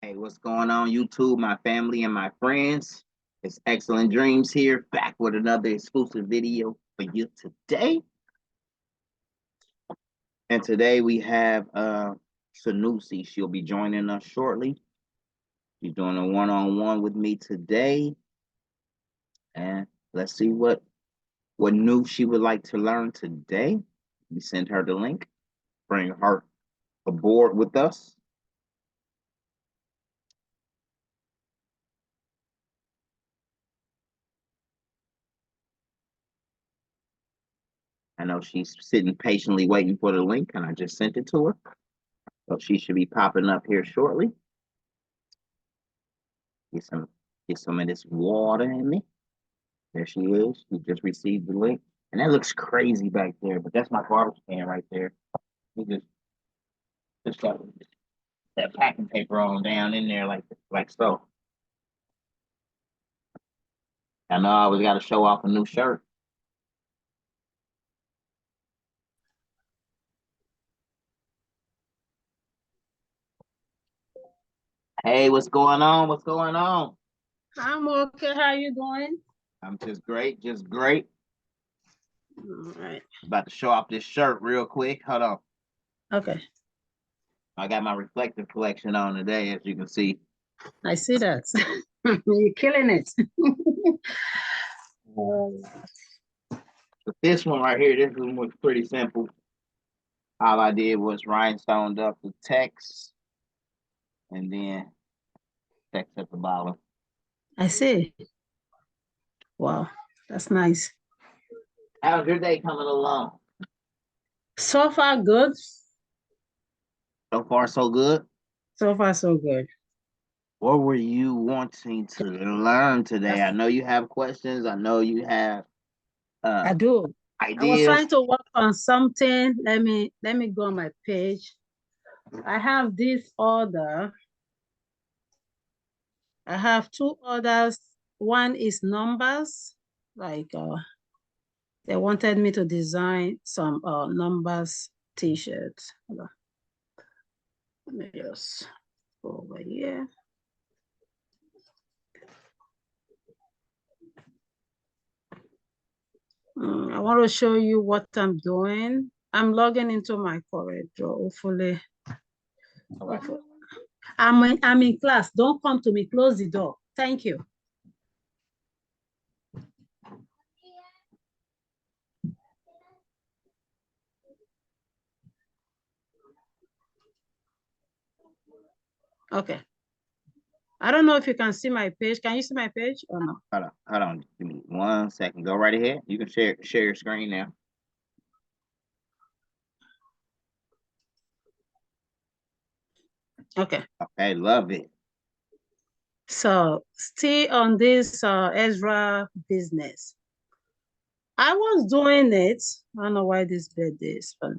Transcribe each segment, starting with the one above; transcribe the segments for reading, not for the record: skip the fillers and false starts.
Hey, what's going on, YouTube, my family and my friends? It's Excellent Dreams here, back with another exclusive video for you today. And today we have Sanusi. She'll be joining us shortly. She's doing a one-on-one with me today. And let's see what new she would like to learn today. We send her the link, bring her aboard with us. I know she's sitting patiently waiting for the link, and I just sent it to her. So she should be popping up here shortly. Get some of this water in me. There she is. She just received the link. And that looks crazy back there, but that's my garbage can right there. We just got that packing paper on down in there like so. I know I always got to show off a new shirt. Hey, what's going on? What's going on? I'm okay. How you doing? I'm just great, just great. All right. About to show off this shirt real quick. Hold on. Okay. I got my reflective collection on today, as you can see. I see that. You're killing it. But this one right here, this one was pretty simple. All I did was rhinestoned up the text and then text at the bottom. I see. Wow, that's nice. How's your day coming along? So far, good. So far, so good? So far, so good. What were you wanting to learn today? I know you have questions. I know you have I do. ideas. I was trying to work on something. Let me go on my page. I have this order. I have two orders. One is numbers, like they wanted me to design some numbers t-shirts. Let me just go over here. I want to show you what I'm doing. I'm logging into my Coreldraw. Hopefully. I'm in class. Don't come to me. Close the door. Thank you. Okay. I don't know if you can see my page. Can you see my page or no? Hold on. Give me 1 second. Go right ahead. You can share your screen now. Okay. Okay, love it. So still on this Ezra business. I was doing it. I don't know why this bed is, but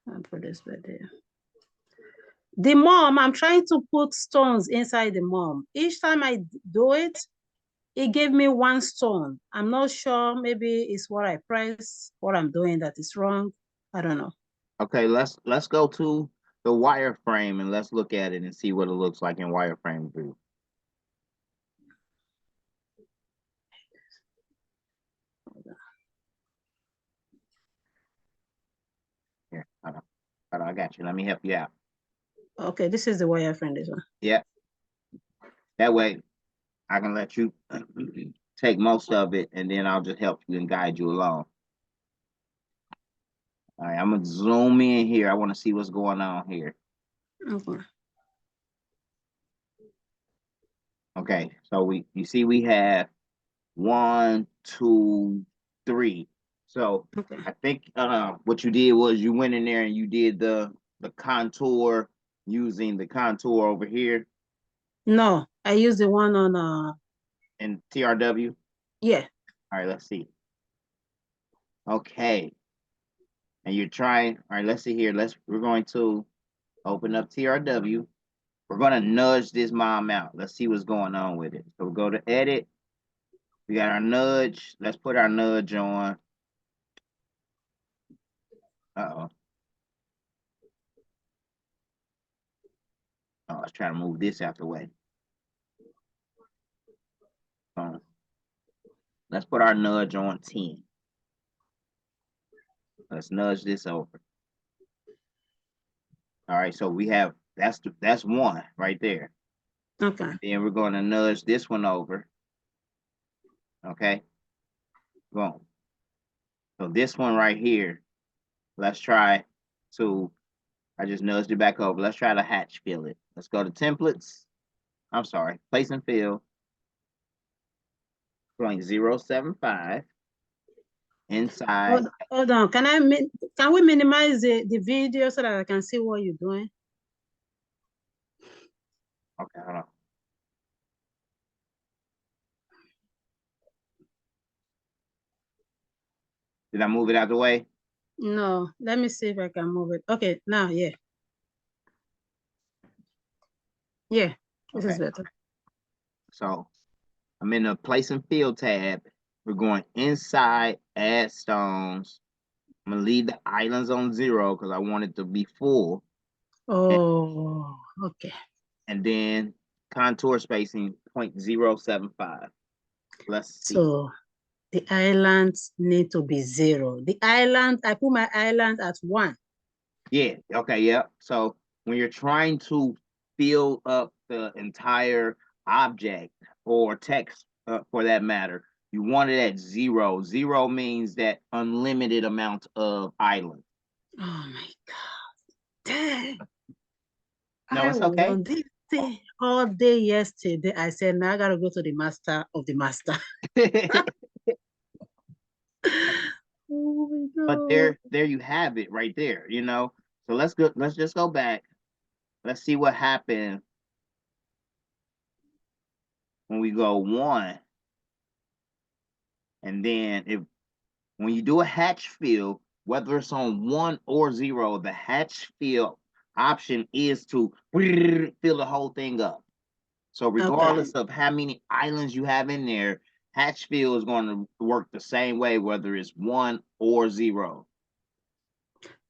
I'll put this bed there. The mom, I'm trying to put stones inside the mom. Each time I do it, it gave me one stone. I'm not sure. Maybe it's what I press, what I'm doing that is wrong. I don't know. Okay, let's go to the wireframe and let's look at it and see what it looks like in wireframe view. Here, hold on, I got you. Let me help you out. Okay, this is the wireframe, this one. Yeah. That way, I can let you take most of it, and then I'll just help you and guide you along. All right, I'm gonna zoom in here. I want to see what's going on here. Okay. Okay, so you see we have 1, 2, 3. So okay. I think what you did was you went in there and you did the contour using the contour over here. No, I use the one on in TRW. Yeah. All right, let's see. Okay. And you're trying. All right, let's see here. We're going to open up TRW. We're going to nudge this mom out. Let's see what's going on with it. So we'll go to edit. We got our nudge. Let's put our nudge on. Uh-oh. let's try to move this out the way. Let's put our nudge on 10. Let's nudge this over. All right, so we have, that's 1 right there. Okay. And then we're going to nudge this one over. Okay. Boom. So this one right here, let's try to, I just nudged it back over. Let's try to hatch fill it. Let's go to templates. I'm sorry, place and fill. 0.075 inside. Hold on. Can we minimize the video so that I can see what you're doing? Okay, hold on. Did I move it out the way? No, let me see if I can move it. Okay, now, yeah. Yeah, this is better. So I'm in the place and fill tab. We're going inside, add stones. I'm gonna leave the islands on 0 because I want it to be full. Oh, okay. And then contour spacing 0.075. Let's see. So the islands need to be 0. The island, I put my island at 1. Yeah, okay, yeah. So when you're trying to fill up the entire object or text for that matter, you want it at 0. 0 means that unlimited amount of island. Oh my God. Dang. No, it's okay. I was on this thing all day yesterday. I said, now I gotta go to the master of the master. Oh my God. But there you have it right there, you know. So let's just go back. Let's see what happened when we go 1. And then when you do a hatch fill, whether it's on 1 or 0, the hatch fill option is to fill the whole thing up. So regardless of how many islands you have in there, hatch fill is going to work the same way, whether it's 1 or 0.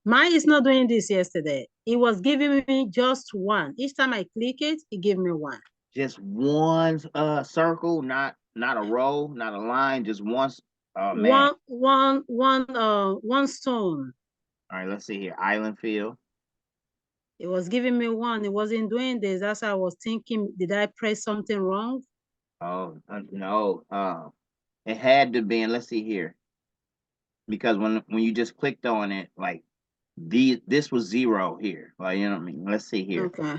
Mine is not doing this yesterday. It was giving me just 1. Each time I click it, it gave me 1. Just one circle, not a row, not a line, just one. Oh man. One stone. All right, let's see here. Island fill. It was giving me 1. It wasn't doing this. That's why I was thinking, did I press something wrong? Oh no. It had to be. And let's see here. Because when you just clicked on it, like this was 0 here. Like, you know what I mean? Let's see here. Okay.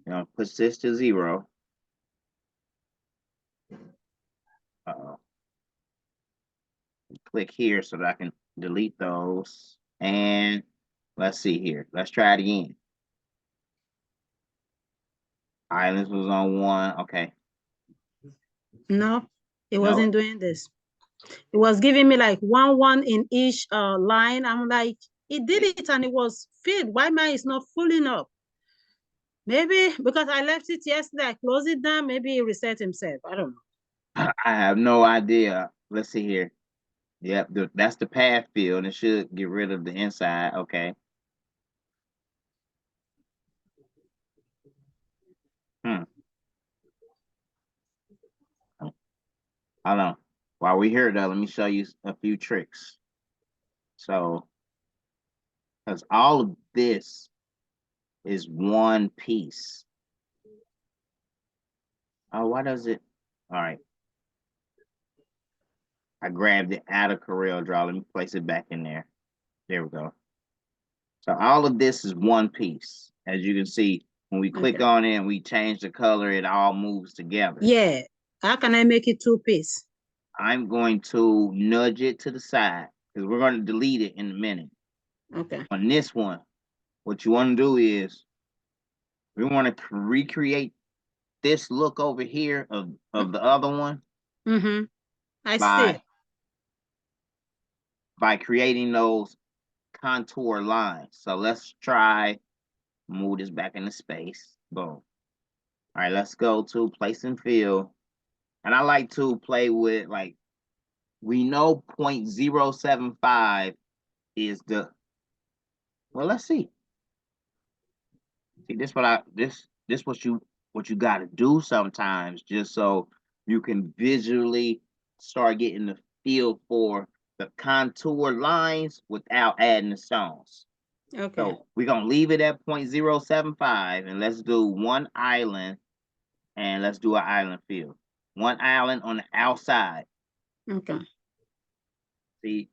You know, push this to 0. Click here so that I can delete those. And let's see here. Let's try it again. Islands was on 1. Okay. No, it wasn't doing this. It was giving me like 1 in each line. I'm like, it did it and it was filled. Why mine is not filling up? Maybe because I left it yesterday, I closed it down. Maybe he reset himself. I don't know. I have no idea. Let's see here. Yep, that's the path fill, and it should get rid of the inside. Okay. Hold on. While we're here, though, let me show you a few tricks. So, because all of this is one piece. Oh, why does it? All right. I grabbed it out of Coreldraw. Let me place it back in there. There we go. So all of this is one piece. As you can see, when we click on it and we change the color, it all moves together. Yeah. How can I make it 2-piece? I'm going to nudge it to the side because we're going to delete it in a minute. Okay. On this one, what you want to do is we want to recreate this look over here of the other one. Mm-hmm. I see. By creating those contour lines. So let's try move this back into space. Boom. All right, let's go to place and fill. And I like to play with, like, we know 0.075 is the, well, let's see. See, this what you got to do sometimes, just so you can visually start getting the feel for the contour lines without adding the stones. Okay. So we're gonna leave it at 0.075, and let's do one island, and let's do an island fill. One island on the outside. Okay. See,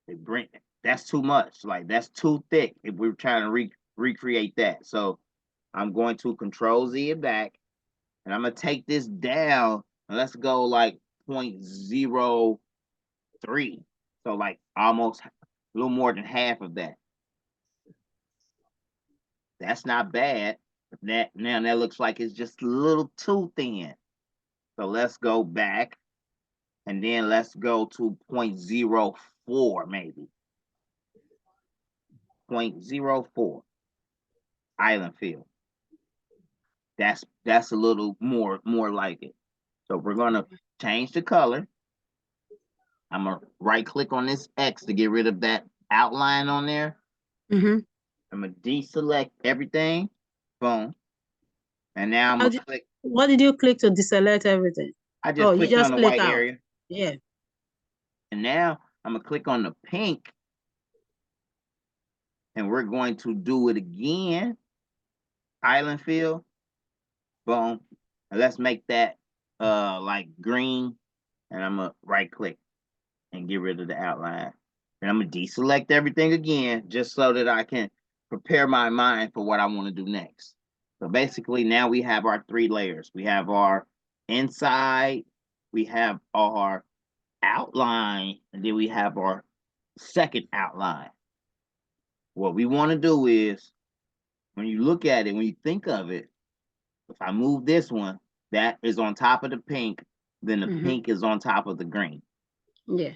they bring that's too much. Like that's too thick if we're trying to recreate that. So I'm going to Control Z it back, and I'm gonna take this down, and let's go like 0.03. So like almost a little more than half of that. That's not bad. That now that looks like it's just a little too thin. So let's go back, and then let's go to 0.04 maybe. 0.04 island fill. That's a little more like it. So we're gonna change the color. I'm gonna right click on this X to get rid of that outline on there. Mm-hmm. I'm gonna deselect everything. Boom. And now I'm How gonna did, click. what did you click to deselect everything? I Oh, just you clicked on just the click white out. area. Yeah. And now I'm gonna click on the pink, and we're going to do it again. Island fill. Boom. And let's make that like green. And I'm gonna right click and get rid of the outline. And I'm gonna deselect everything again just so that I can prepare my mind for what I want to do next. So basically now we have our 3 layers. We have our inside, we have our outline, and then we have our second outline. What we want to do is, when you look at it, when you think of it, if I move this one, that is on top of the pink, then the Mm-hmm. pink is on top of the green. Yeah.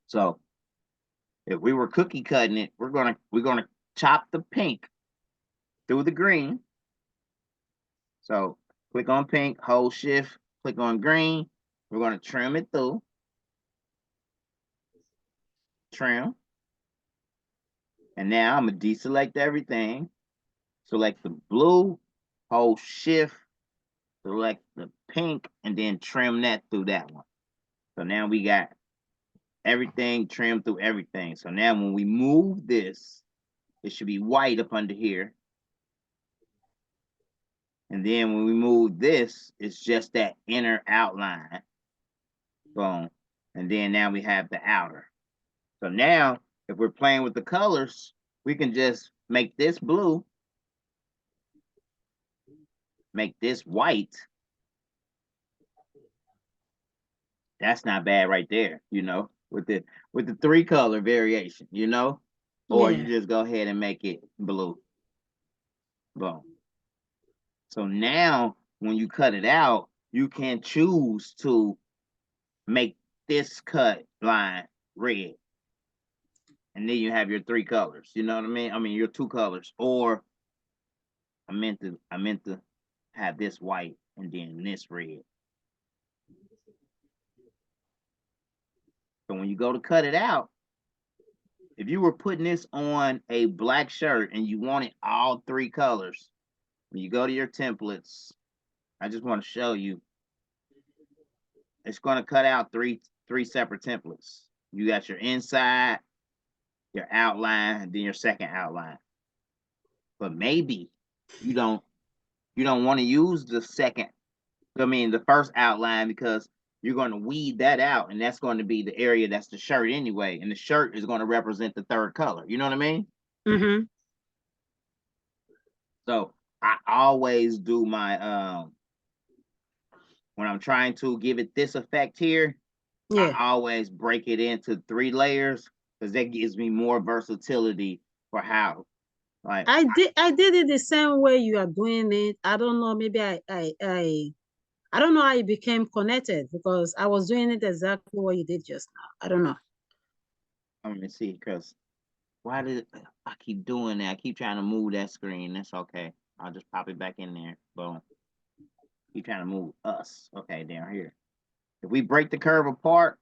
So if we were cookie cutting it, we're gonna chop the pink through the green. So click on pink, hold shift, click on green. We're gonna trim it through. Trim. And now I'm gonna deselect everything. Select the blue, hold shift, select the pink, and then trim that through that one. So now we got everything trimmed through everything. So now when we move this, it should be white up under here. And then when we move this, it's just that inner outline. Boom. And then now we have the outer. So now, if we're playing with the colors, we can just make this blue, make this white. That's not bad right there, with the 3-color variation, or you Yeah. just go ahead and make it blue. Boom. So now when you cut it out, you can choose to make this cut line red. And then you have your 3 colors. You know what I mean? I mean your 2 colors. Or I meant to have this white and then this red. So when you go to cut it out, if you were putting this on a black shirt and you wanted all 3 colors, when you go to your templates, I just want to show you, it's going to cut out three separate templates. You got your inside, your outline, and then your second outline. But maybe you don't want to use the first outline, because you're going to weed that out, and that's going to be the area that's the shirt anyway, and the shirt is going to represent the 3rd color. You know what I mean? Mm-hmm. So I always do my when I'm trying to give it this effect here, Yeah. I always break it into 3 layers, because that gives me more versatility for how, like, I did it the same way you are doing it. I don't know, maybe I don't know how it became connected, because I was doing it exactly what you did just now. I don't know. let me see, because why did I keep doing that? I keep trying to move that screen. That's okay. I'll just pop it back in there. Boom. Keep trying to move us. Okay, down here. If we break the curve apart,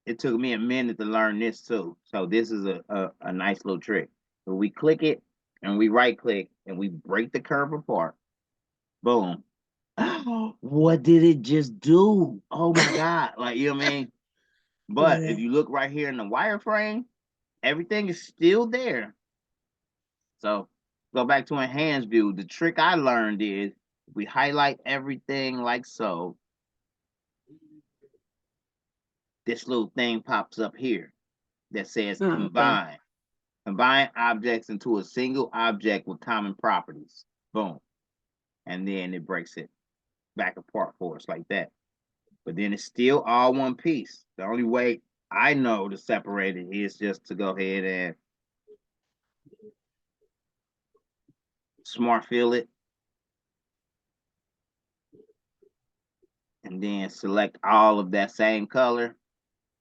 it took me a minute to learn this too. So this is a nice little trick. If we click it, and we right click and we break the curve apart. Boom. What did it just do? Oh my God. Like, you know what I mean? But Yeah. if you look right here in the wireframe, everything is still there. So go back to enhanced view. The trick I learned is we highlight everything like so. This little thing pops up here that says Oh, okay. combine. Combine objects into a single object with common properties. Boom. And then it breaks it back apart for us like that. But then it's still all one piece. The only way I know to separate it is just to go ahead and smart fill it. And then select all of that same color,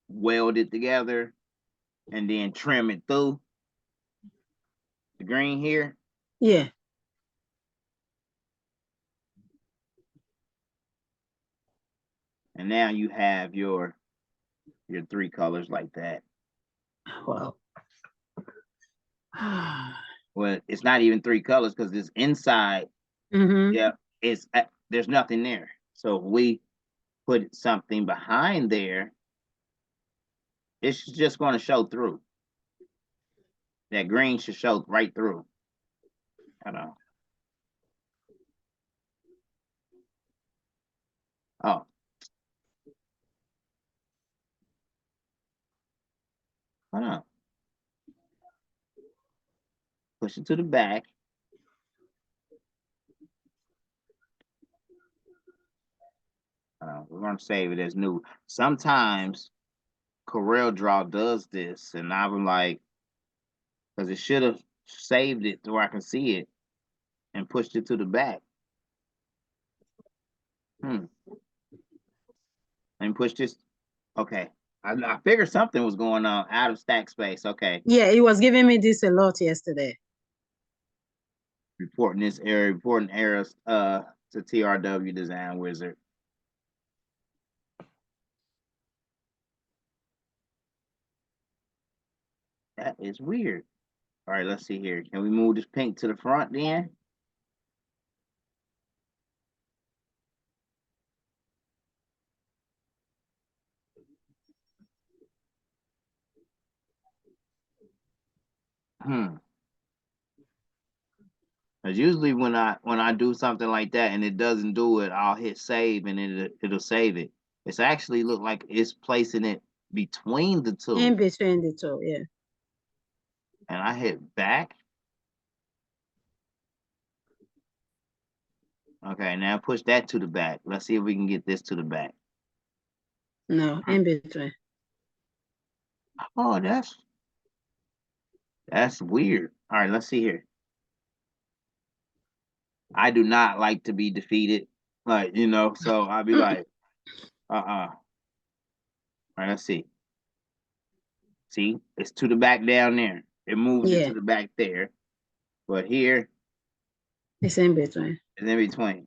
weld it together, and then trim it through the green here. Yeah. And now you have your 3 colors like that. Wow. Well, it's not even 3 colors because this inside, yeah, it's there's nothing there. So if we put something behind there, it's just going to show through. That green should show right through. I don't know. Oh. Hold on. Push it to the back. We're going to save it as new. Sometimes Coreldraw does this, and I'm like, because it should have saved it to where I can see it and pushed it to the back. Let me push this. Okay. I figured something was going on out of stack space. Okay. Yeah, it was giving me this a lot yesterday. Reporting this error, reporting errors to TRW Design Wizard. That is weird. All right, let's see here. Can we move this pink to the front then? Because usually when I do something like that and it doesn't do it, I'll hit save and it'll save it. It's actually look like it's placing it between the two. In between the two, yeah. And I hit back. Okay, now push that to the back. Let's see if we can get this to the back. No, in between. Oh, that's weird. All right, let's see here. I do not like to be defeated. Like, so I'll be like, All right, let's see. See, it's to the back down there. It moved it Yeah, to the back there. But here, it's in between. it's in between.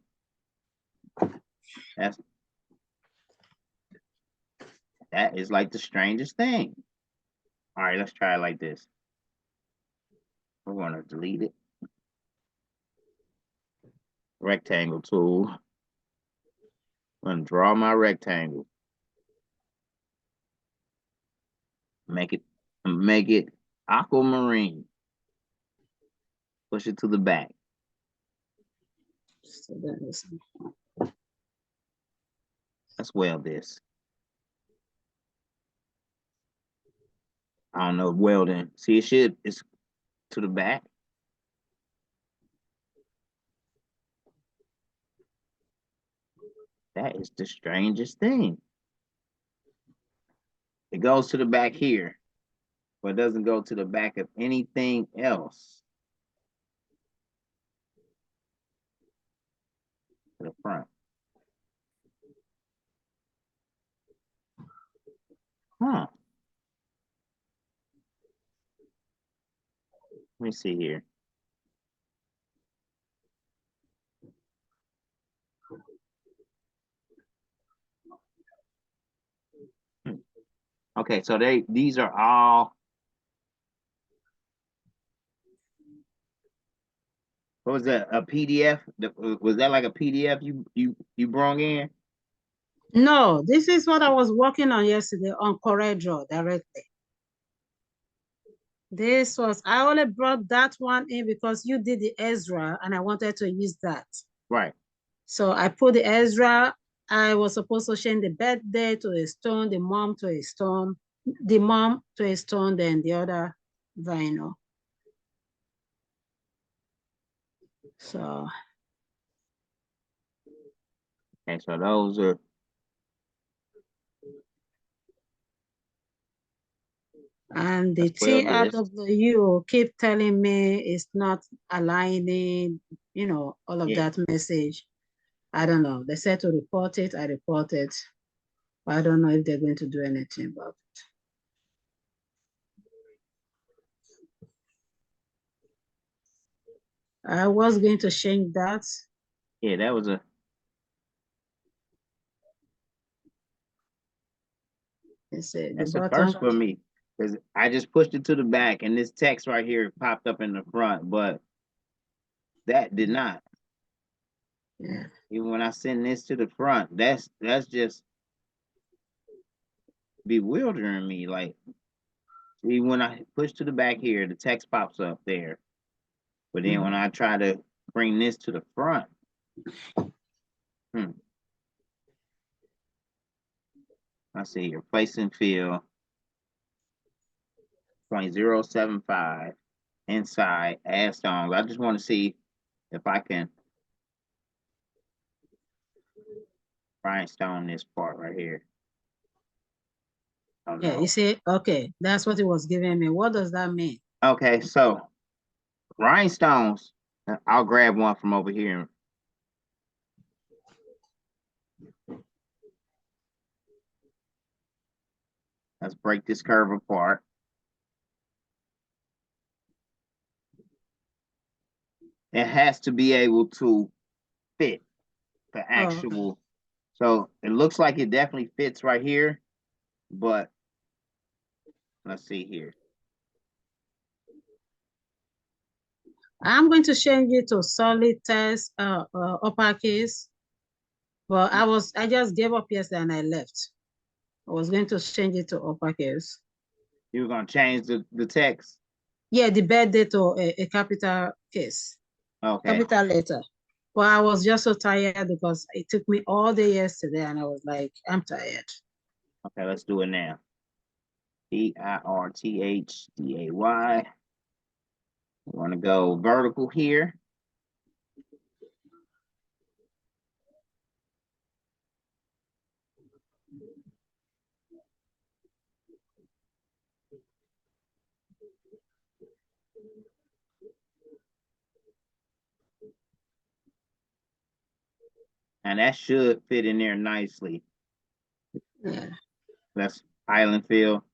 That is like the strangest thing. All right, let's try it like this. We're going to delete it. Rectangle tool. I'm going to draw my rectangle. Make it aquamarine. Push it to the back. So that is... Let's weld this. I don't know, welding. See, it's to the back. That is the strangest thing. It goes to the back here, but it doesn't go to the back of anything else. To the front. Huh. Let me see here. Okay, so these are all What was that? A PDF? Was that like a PDF you brought in? No, this is what I was working on yesterday on Coreldraw directly. This was, I only brought that one in because you did the Ezra and I wanted to use that. Right. So I put the Ezra. I was supposed to change the birthday to a stone, the mom to a stone, the mom to a stone, then the other vinyl. So. Okay, so those are. And the well list. TRW keep telling me it's not aligning, you know, all of that message. I don't know. They said to report it. I reported. But I don't know if they're going to do anything about it. I was going to change that. Yeah, that was a. That's a first for me because I just pushed it to the back and this text right here popped up in the front, but that did not. Yeah. Even when I send this to the front, that's just bewildering me. Like, see, when I push to the back here, the text pops up there, but then when I try to bring this to the front, I see here, place and fill 0.075 inside, add stones. I just want to see if I can rhinestone this part right here. Oh, yeah, no. you see, okay, that's what it was giving me. What does that mean? Okay, so rhinestones, I'll grab one from over here. Let's break this curve apart. It has to be able to fit the actual. Okay. So it looks like it definitely fits right here, but let's see here. I'm going to change it to solid text, uppercase. But I just gave up yesterday and I left. I was going to change it to uppercase. You were gonna change the text? Yeah, the birthday to a capital case. Okay. Capital letter. But I was just so tired because it took me all day yesterday and I was like, I'm tired. Okay, let's do it now. PIRTHDAY. We want to go vertical here. And that should fit in there nicely. Yeah. That's island fill.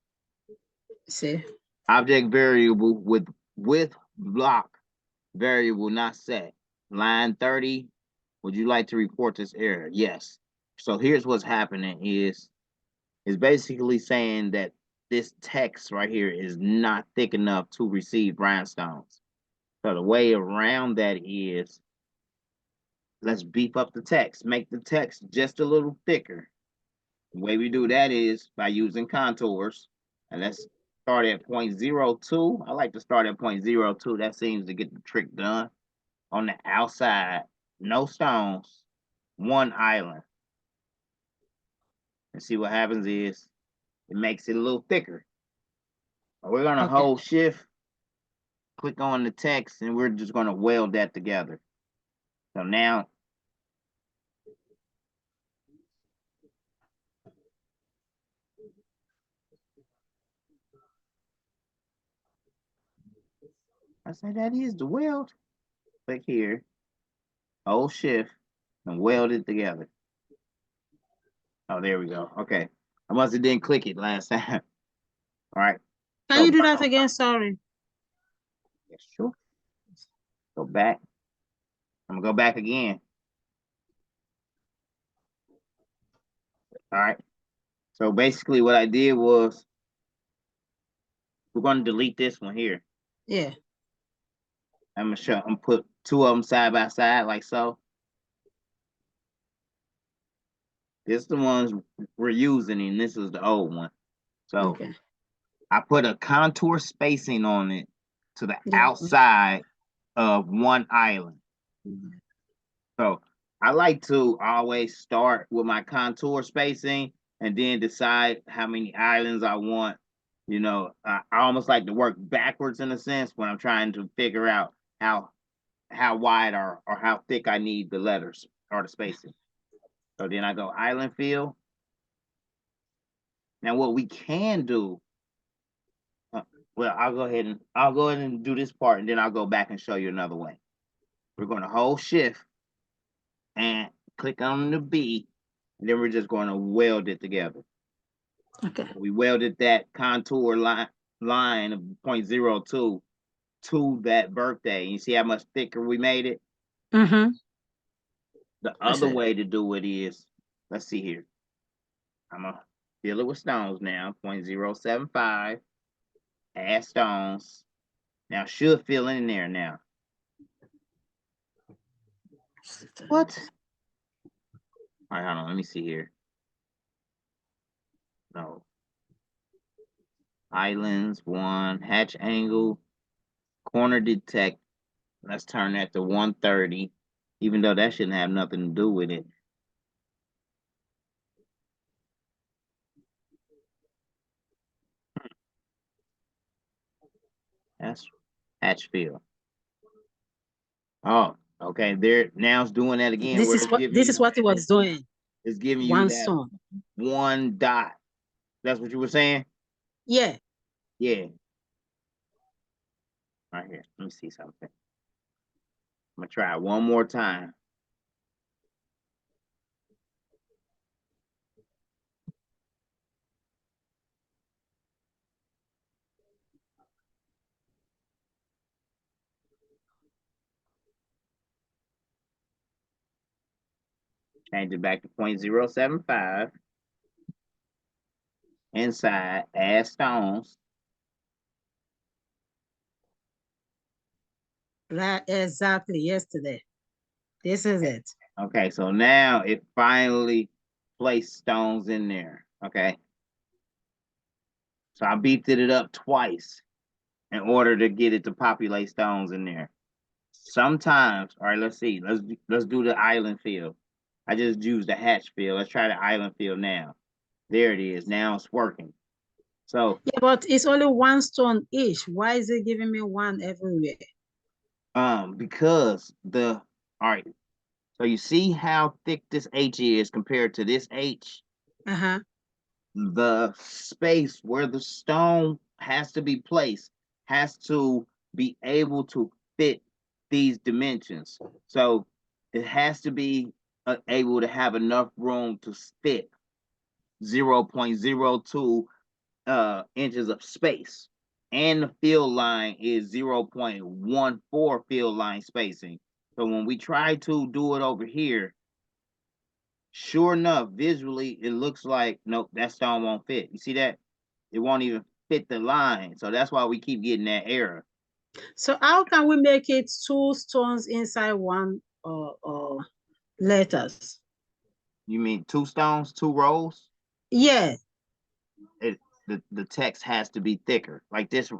See? Object variable with block variable not set. Line 30, would you like to report this error? Yes. So here's what's happening is basically saying that this text right here is not thick enough to receive rhinestones. So the way around that is, let's beef up the text, make the text just a little thicker. The way we do that is by using contours, and let's start at 0.02. I like to start at 0.02. That seems to get the trick done. On the outside, no stones, one island. And see what happens is it makes it a little thicker. We're gonna hold shift, click on the text, and we're just gonna weld that together. So now I say that is the weld. Click here, hold shift, and weld it together. Oh, there we go. Okay. I must have didn't click it last time. All right. Can you do that again? Sorry. Yes, sure. Go back. I'm gonna go back again. All right. So basically what I did was we're gonna delete this one here. Yeah. I'm gonna put two of them side by side like so. This is the ones we're using, and this is the old one. So Okay. I put a contour spacing on it to the Yeah. outside of one island. So I like to always start with my contour spacing and then decide how many islands I want. You know, I almost like to work backwards in a sense when I'm trying to figure out how wide or how thick I need the letters or the spacing. So then I go island fill. Now what we can do, well, I'll go ahead and do this part, and then I'll go back and show you another way. We're going to hold shift and click on the B, and then we're just going to weld it together. Okay. We welded that contour line of 0.02 to that birthday. You see how much thicker we made it? Mm-hmm. The other way to do it is, let's see here. I'm going to fill it with stones now, 0.075. Add stones. Now, should fill in there now. What? All right, hold on. Let me see here. No. Islands, 1. Hatch angle. Corner detect. Let's turn that to 130. Even though that shouldn't have nothing to do with it. That's hatch fill. Oh, okay. There now it's doing that again. This is what it was doing. It's giving you One that stone. one dot. That's what you were saying? Yeah. Yeah. Right here. Let me see something. I'm gonna try it one more time. Change it back to 0.075. Inside, add stones. Right, exactly. Yesterday. This is it. Okay, so now it finally placed stones in there. Okay. So I beefed it up twice in order to get it to populate stones in there. Sometimes, all right, let's see. Let's do the island field. I just used the hatch field. Let's try the island field now. There it is. Now it's working. So yeah, but it's only one stone each. Why is it giving me one everywhere? because all right, so you see how thick this H is compared to this H? Uh-huh. The space where the stone has to be placed has to be able to fit these dimensions. So it has to be able to have enough room to fit 0.02 inches of space. And the field line is 0.14 field line spacing. So when we try to do it over here, sure enough, visually, it looks like, nope, that stone won't fit. You see that? It won't even fit the line. So that's why we keep getting that error. So how can we make it two stones inside one letters? You mean 2 stones, 2 rows? Yeah. The text has to be thicker. Like this,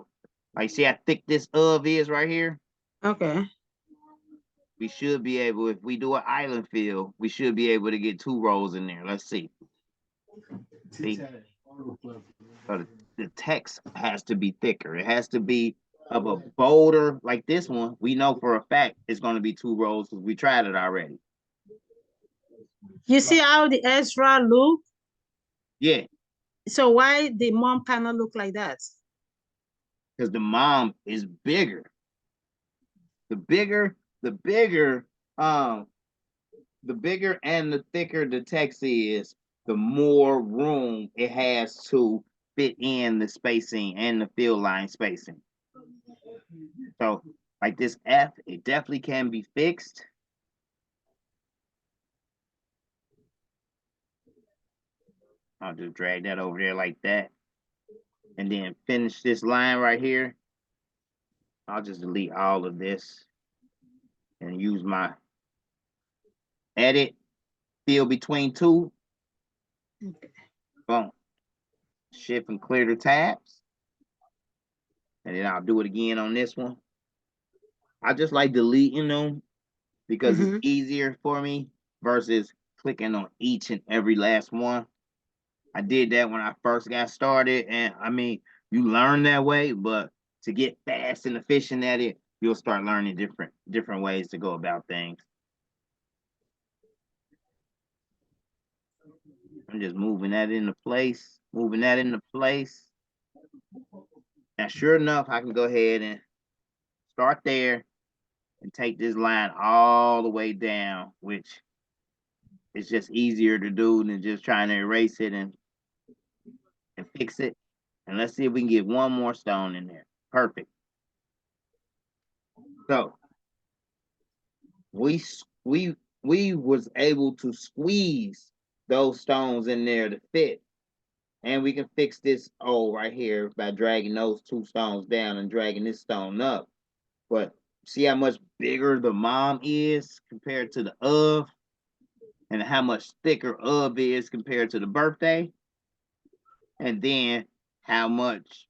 like see how thick this of is right here? Okay. We should be able, if we do an island fill, we should be able to get 2 rows in there. Let's see. See? So the text has to be thicker. It has to be of a bolder, like this one. We know for a fact it's going to be 2 rows because we tried it already. You see how the Ezra look? Yeah. So why the mom cannot look like that? Because the mom is bigger. The bigger and the thicker the text is, the more room it has to fit in the spacing and the field line spacing. So like this F, it definitely can be fixed. I'll just drag that over there like that. And then finish this line right here. I'll just delete all of this. and use my edit fill between two. Okay. Boom. Shift and clear the tabs. And then I'll do it again on this one. I just like deleting them because it's easier for me versus clicking on each and every last one. I did that when I first got started, and I mean, you learn that way, but to get fast and efficient at it, you'll start learning different ways to go about things. I'm just moving that into place, Now, sure enough, I can go ahead and start there and take this line all the way down, which is just easier to do than just trying to erase it and fix it. And let's see if we can get one more stone in there. Perfect. So we was able to squeeze those stones in there to fit. And we can fix this O right here by dragging those two stones down and dragging this stone up. But see how much bigger the mom is compared to the of, and how much thicker of is compared to the birthday. And then how much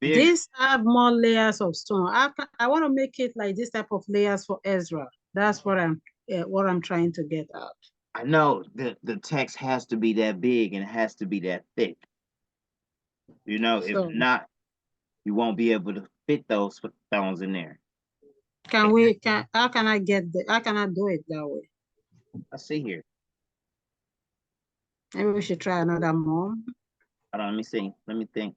bigger. These have more layers of stone. I want to make it like this type of layers for Ezra. That's what I'm trying to get out. I know the text has to be that big and it has to be that thick. You know, if not, you won't be able to fit those stones in there. How can I do it that way? Let's see here. Maybe we should try another mom. Hold on, let me see. Let me think.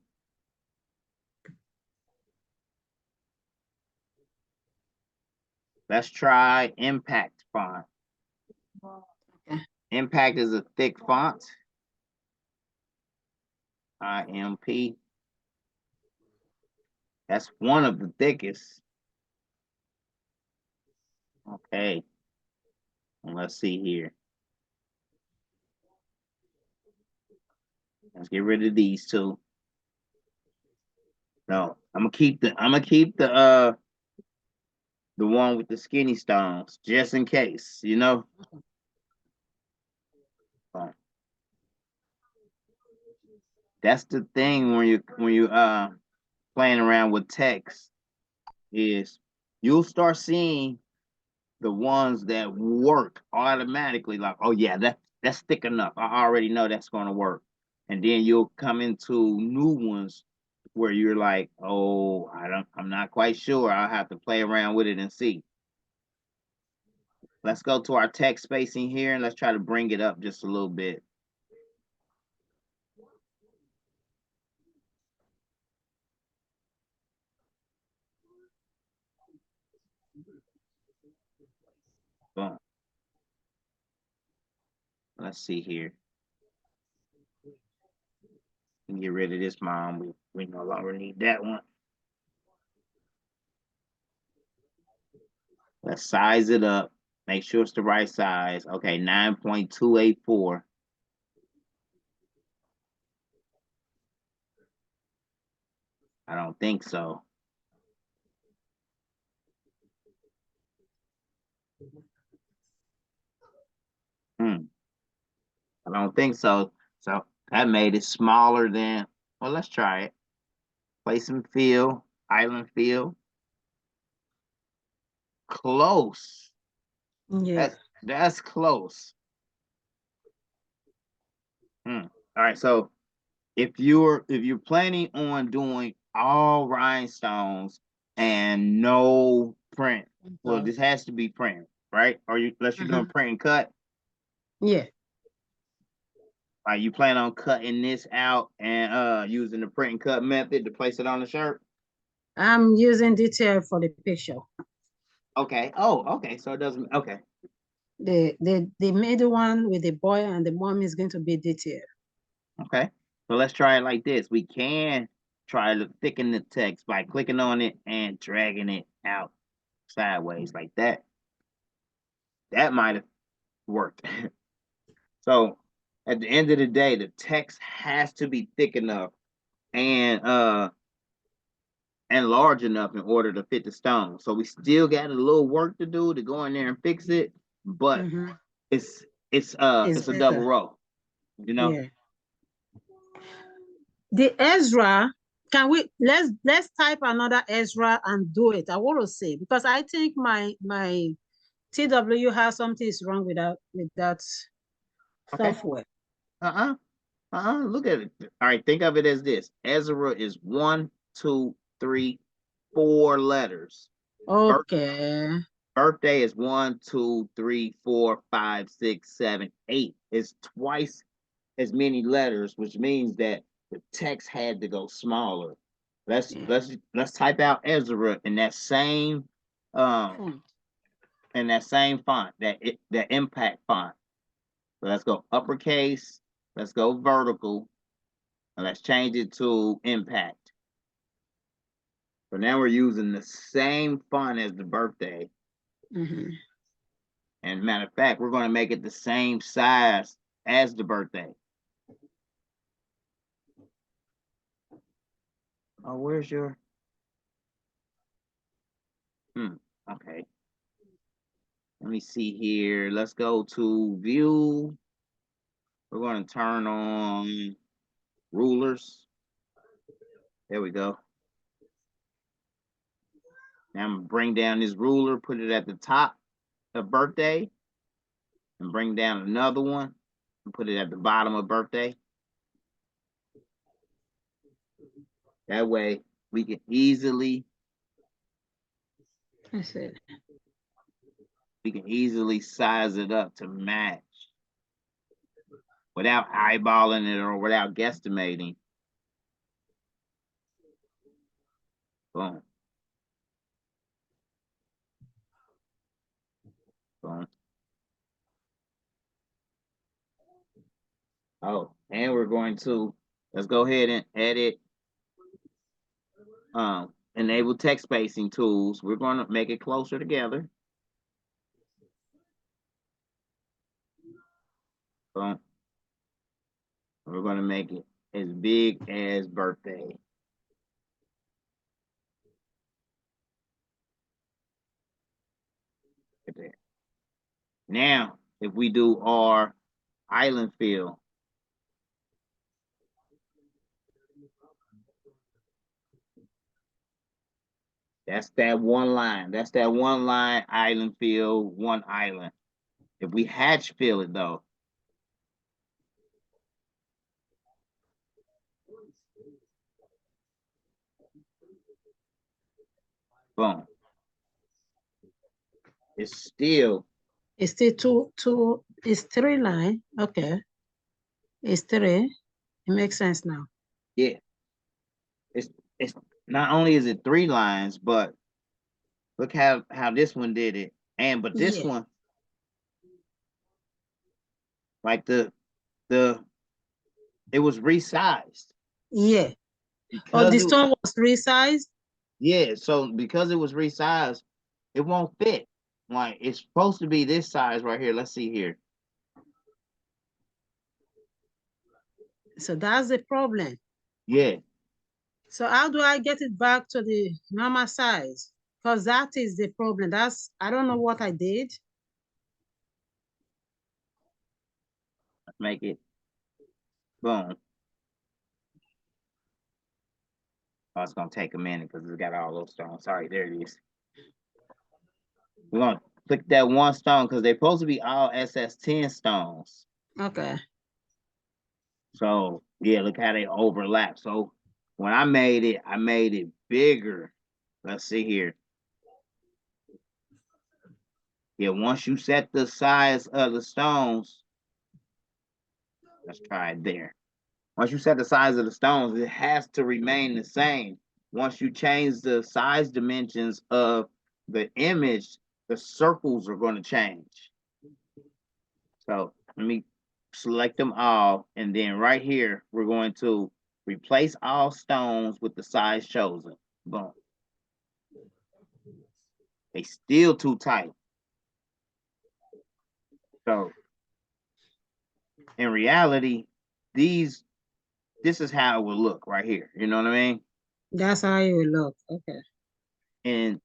Let's try Impact font. Okay. Impact is a thick font. IMP. That's one of the thickest. Okay. And let's see here. Let's get rid of these two. No, I'm gonna keep the one with the skinny stones just in case, you know. That's the thing when you playing around with text, is you'll start seeing the ones that work automatically, like, oh yeah, that's thick enough. I already know that's gonna work. And then you'll come into new ones where you're like, oh, I'm not quite sure. I'll have to play around with it and see. Let's go to our text spacing here and let's try to bring it up just a little bit. Boom. Let's see here. Get rid of this mom. We no longer need that one. Let's size it up. Make sure it's the right size. Okay, 9.284. I don't think so. I don't think so. So that made it smaller than, well, let's try it. Place and fill, island fill. Close. Yeah. That's close. All right, so if you're planning on doing all rhinestones and no print, well, this has to be print, right? Or unless you're doing print and cut. Yeah. Are you plan on cutting this out and using the print and cut method to place it on the shirt? I'm using detail for the picture. Okay. Oh, okay. So it doesn't. Okay. The middle one with the boy and the mom is going to be detailed. Okay. So let's try it like this. We can try to thicken the text by clicking on it and dragging it out sideways like that. That might have worked. So at the end of the day, the text has to be thick enough and and large enough in order to fit the stone. So we still got a little work to do to go in there and fix it, but it's It's a double better. row, you know. Yeah. The Ezra, can we let's type another Ezra and do it. I want to say, because I think my TW has something is wrong with that Okay. software. Look at it. All right, think of it as this. Ezra is 1, 2, 3, 4 letters. Okay. Birthday is 1, 2, 3, 4, 5, 6, 7, 8. It's twice as many letters, which means that the text had to go smaller. Let's type out Ezra in that same Font. font, that impact font. So let's go uppercase, let's go vertical, and let's change it to impact. So now we're using the same font as the birthday. And matter of fact, we're going to make it the same size as the birthday. Oh, where's your? Okay. Let me see here. Let's go to view. We're going to turn on rulers. There we go. Now I'm going to bring down this ruler, put it at the top of birthday, and bring down another one and put it at the bottom of birthday. That way we can easily size it up to match without eyeballing it or without guesstimating. Boom. Boom. Oh, and we're going to, let's go ahead and edit, enable text spacing tools. We're going to make it closer together. Boom. We're going to make it as big as birthday. Right there. Now, if we do our island fill, that's that one line. That's that one line island fill, one island. If we hatch fill it though, boom. It's still it's 3 line. Okay. It's 3. It makes sense now. Yeah. It's not only is it 3 lines, but look how this one did it. And but this one, like it was resized. Yeah. Because the stone was resized? Yeah, so because it was resized, it won't fit. Like it's supposed to be this size right here. Let's see here. So that's the problem. Yeah. So how do I get it back to the normal size? Because that is the problem. I don't know what I did. Let's make it. Boom. Oh, it's gonna take a minute because it's got all those stones. Sorry, there it is. We're gonna click that one stone because they're supposed to be all SS10 stones. Okay. So yeah, look how they overlap. So when I made it bigger. Let's see here. Yeah, once you set the size of the stones, let's try it there. Once you set the size of the stones, it has to remain the same. Once you change the size dimensions of the image, the circles are going to change. So let me select them all. And then right here, we're going to replace all stones with the size chosen. Boom. They still too tight. So in reality, this is how it would look right here. You know what I mean? That's how you look. Okay. And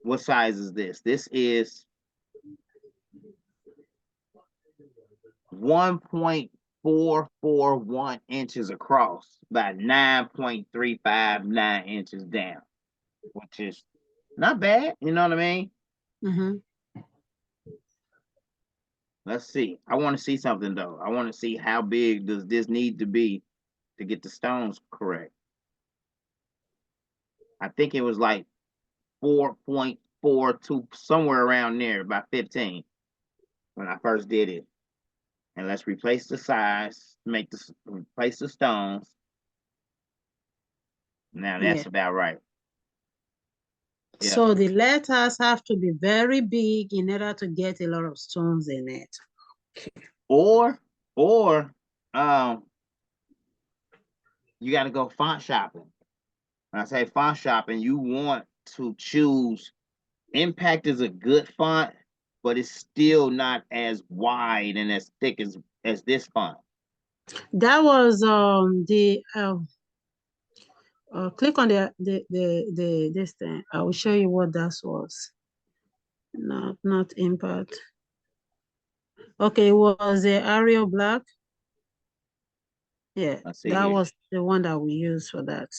what size is this? This is 1.441 inches across by 9.359 inches down, which is not bad. You know what I mean? Mm-hmm. Let's see. I want to see something though. I want to see how big does this need to be to get the stones correct. I think it was like 4.42, somewhere around there, about 15 when I first did it. And let's replace the size, replace the stones. Now Yeah. that's about right. Yeah. So the letters have to be very big in order to get a lot of stones in it. Or um you got to go font shopping. When I say font shopping, you want to choose Impact is a good font, but it's still not as wide and as thick as this font. That was click on the this thing. I will show you what that was. Not impact. Okay, it was the Arial Black. Yeah, Let's see that here. was the one that we used for that.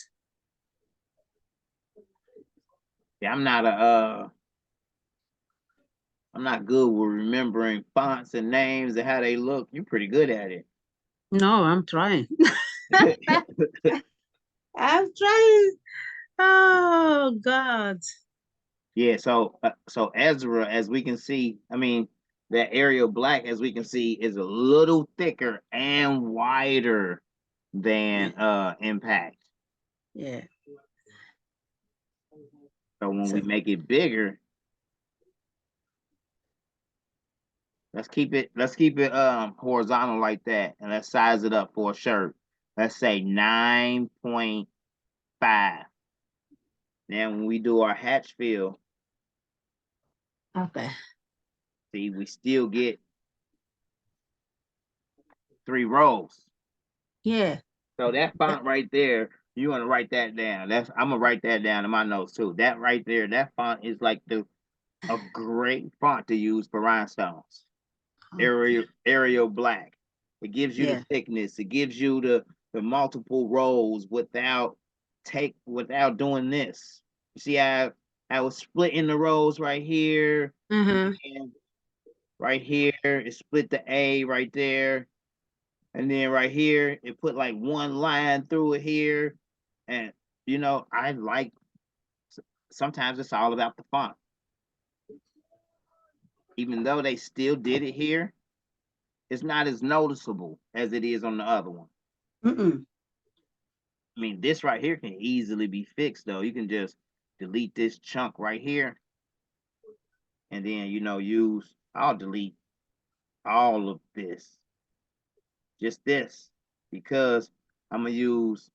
Yeah, I'm not good with remembering fonts and names and how they look. You're pretty good at it. No, I'm trying. I'm trying. Oh God. Yeah, so Ezra, as we can see, I mean, that Arial Black, as we can see, is a little thicker and wider than Impact. Yeah. So when we So make it bigger, let's keep it horizontal like that, and let's size it up for a shirt. Let's say 9.5. Now when we do our hatch fill, okay. see, we still get 3 rows. Yeah. So that font right there, you want to write that down. I'm gonna write that down in my notes too. That right there, that font is like a great font to use for rhinestones. Okay. Arial Black. It gives you the Yeah. thickness. It gives you the multiple rows without doing this. You see how I was splitting the rows right here, Mm-hmm. and right here it split the A right there, and then right here it put like one line through it here, and I like, sometimes it's all about the font, even though they still did it here. It's not as noticeable as it is on the other one. Mm-mm. I mean, this right here can easily be fixed though. You can just delete this chunk right here, and then I'll delete all of this, just this, because I'm gonna use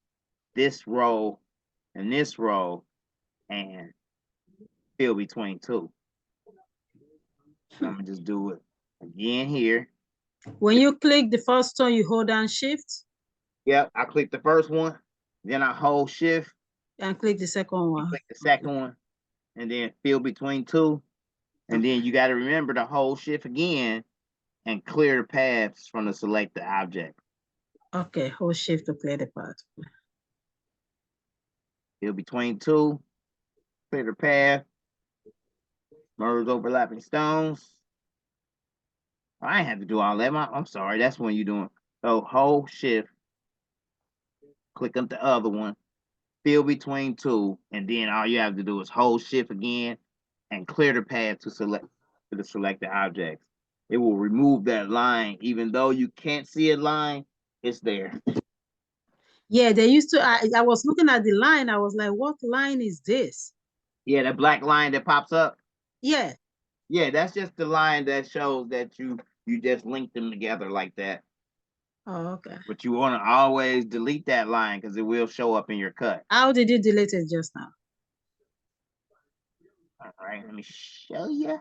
this row and this row and fill between two. And I'm gonna just do it again here. When you click the first one, you hold down shift Yep, I click the first one, then I hold shift and click the second and one. click the second one, and then fill between two. And Okay. then you got to remember to hold shift again and clear the paths from the selected object. Okay, hold shift to clear the path. Fill between two, clear the path, merge overlapping stones. I ain't have to do all that. I'm sorry, that's when you're doing. So hold shift, click on the other one, fill between two, and then all you have to do is hold shift again and clear the path to the selected objects. It will remove that line, even though you can't see a line, it's there. Yeah, they used to. I was looking at the line. I was like, what line is this? Yeah, that black line that pops up. Yeah. Yeah, that's just the line that shows that you just link them together like that. Oh, okay. But you want to always delete that line because it will show up in your cut. How did you delete it just now? All right, let me show you.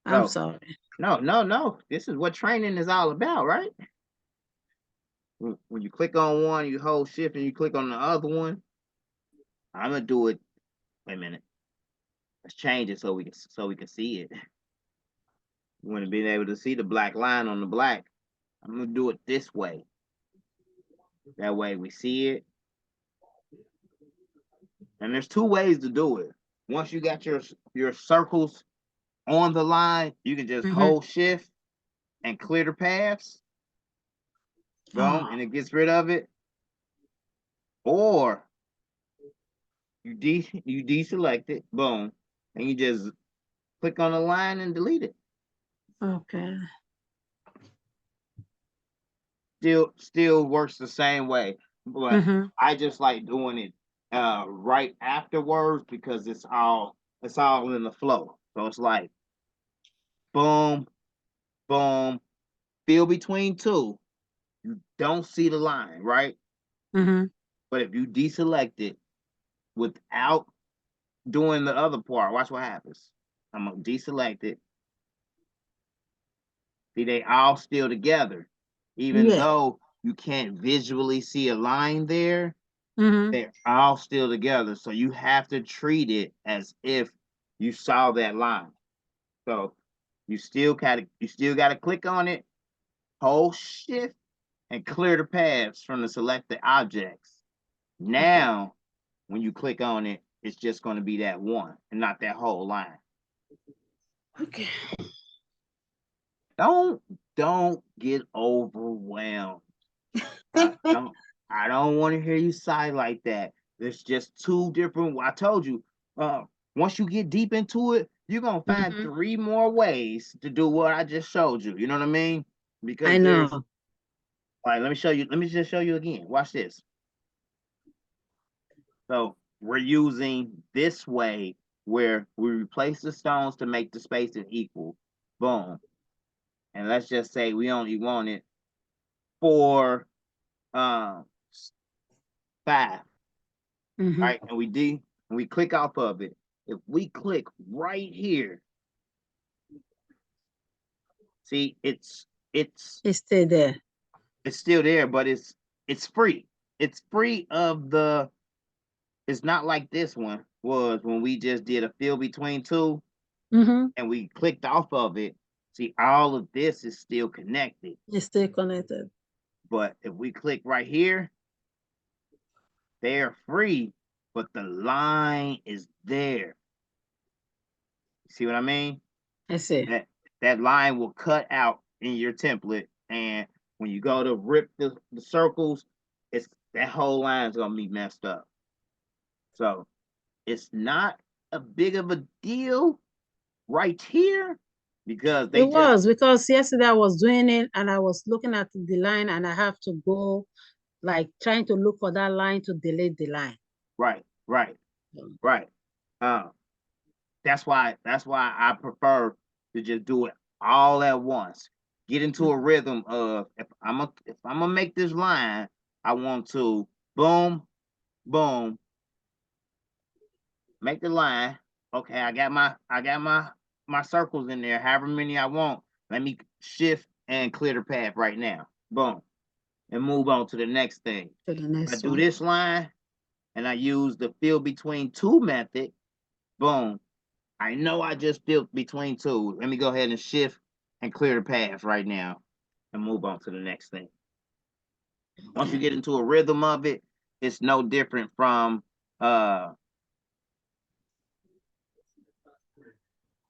I'm So, sorry. no. This is what training is all about, right? When you click on one, you hold shift and you click on the other one. I'm gonna do it. Wait a minute. Let's change it so we can see it. You want to be able to see the black line on the black. I'm gonna do it this way. That way we see it. And there's two ways to do it. Once you got your circles on the line, you can just hold shift and clear the paths. Boom, and it gets rid of it. Or you deselect it, boom, and you just click on the line and delete it. Okay. Still works the same way, but I just like doing it right afterwards because it's all in the flow. So it's like boom, boom, fill between two. You don't see the line, right? But if you deselect it without doing the other part, watch what happens. I'm gonna deselect it. See, they all still together. Even though you can't visually see a line there, they're all still together. So you have to treat it as if you saw that line. So you still gotta click on it, hold shift, and clear the paths from the selected objects. Now, when you click on it, it's just going to be that one and not that whole line. Okay. Don't get overwhelmed. I don't want to hear you sigh like that. There's just two different. I told you, once you get deep into it, you're gonna find 3 more ways to do what I just showed you. You know what I mean? Because I there's know. like, let me show you. Let me just show you again. Watch this. So we're using this way where we replace the stones to make the spacing equal. Boom. And let's just say we only want it for 5. Right? And we click off of it. If we click right here, see, it's still there. It's still there, but it's free. It's free of the. It's not like this one was when we just did a fill between two, and we clicked off of it. See, all of this is still connected. It's still connected. But if we click right here, they're free, but the line is there. See what I mean? I see. That line will cut out in your template, and when you go to rip the circles, it's that whole line is gonna be messed up. So it's not a big of a deal right here because because yesterday I was doing it and I was looking at the line and I have to go like trying to look for that line to delete the line. Right. That's why I prefer to just do it all at once. Get into a rhythm of if I'm gonna make this line, I want to boom, boom, make the line. Okay, I got my circles in there, however many I want. Let me shift and clear the path right now. Boom. And move on to the next thing. To the next I do this line and I use the fill between two method. Boom. I know I just filled between two. Let me go ahead and shift and clear the path right now and move on to the next thing. Once you get into a rhythm of it, it's no different from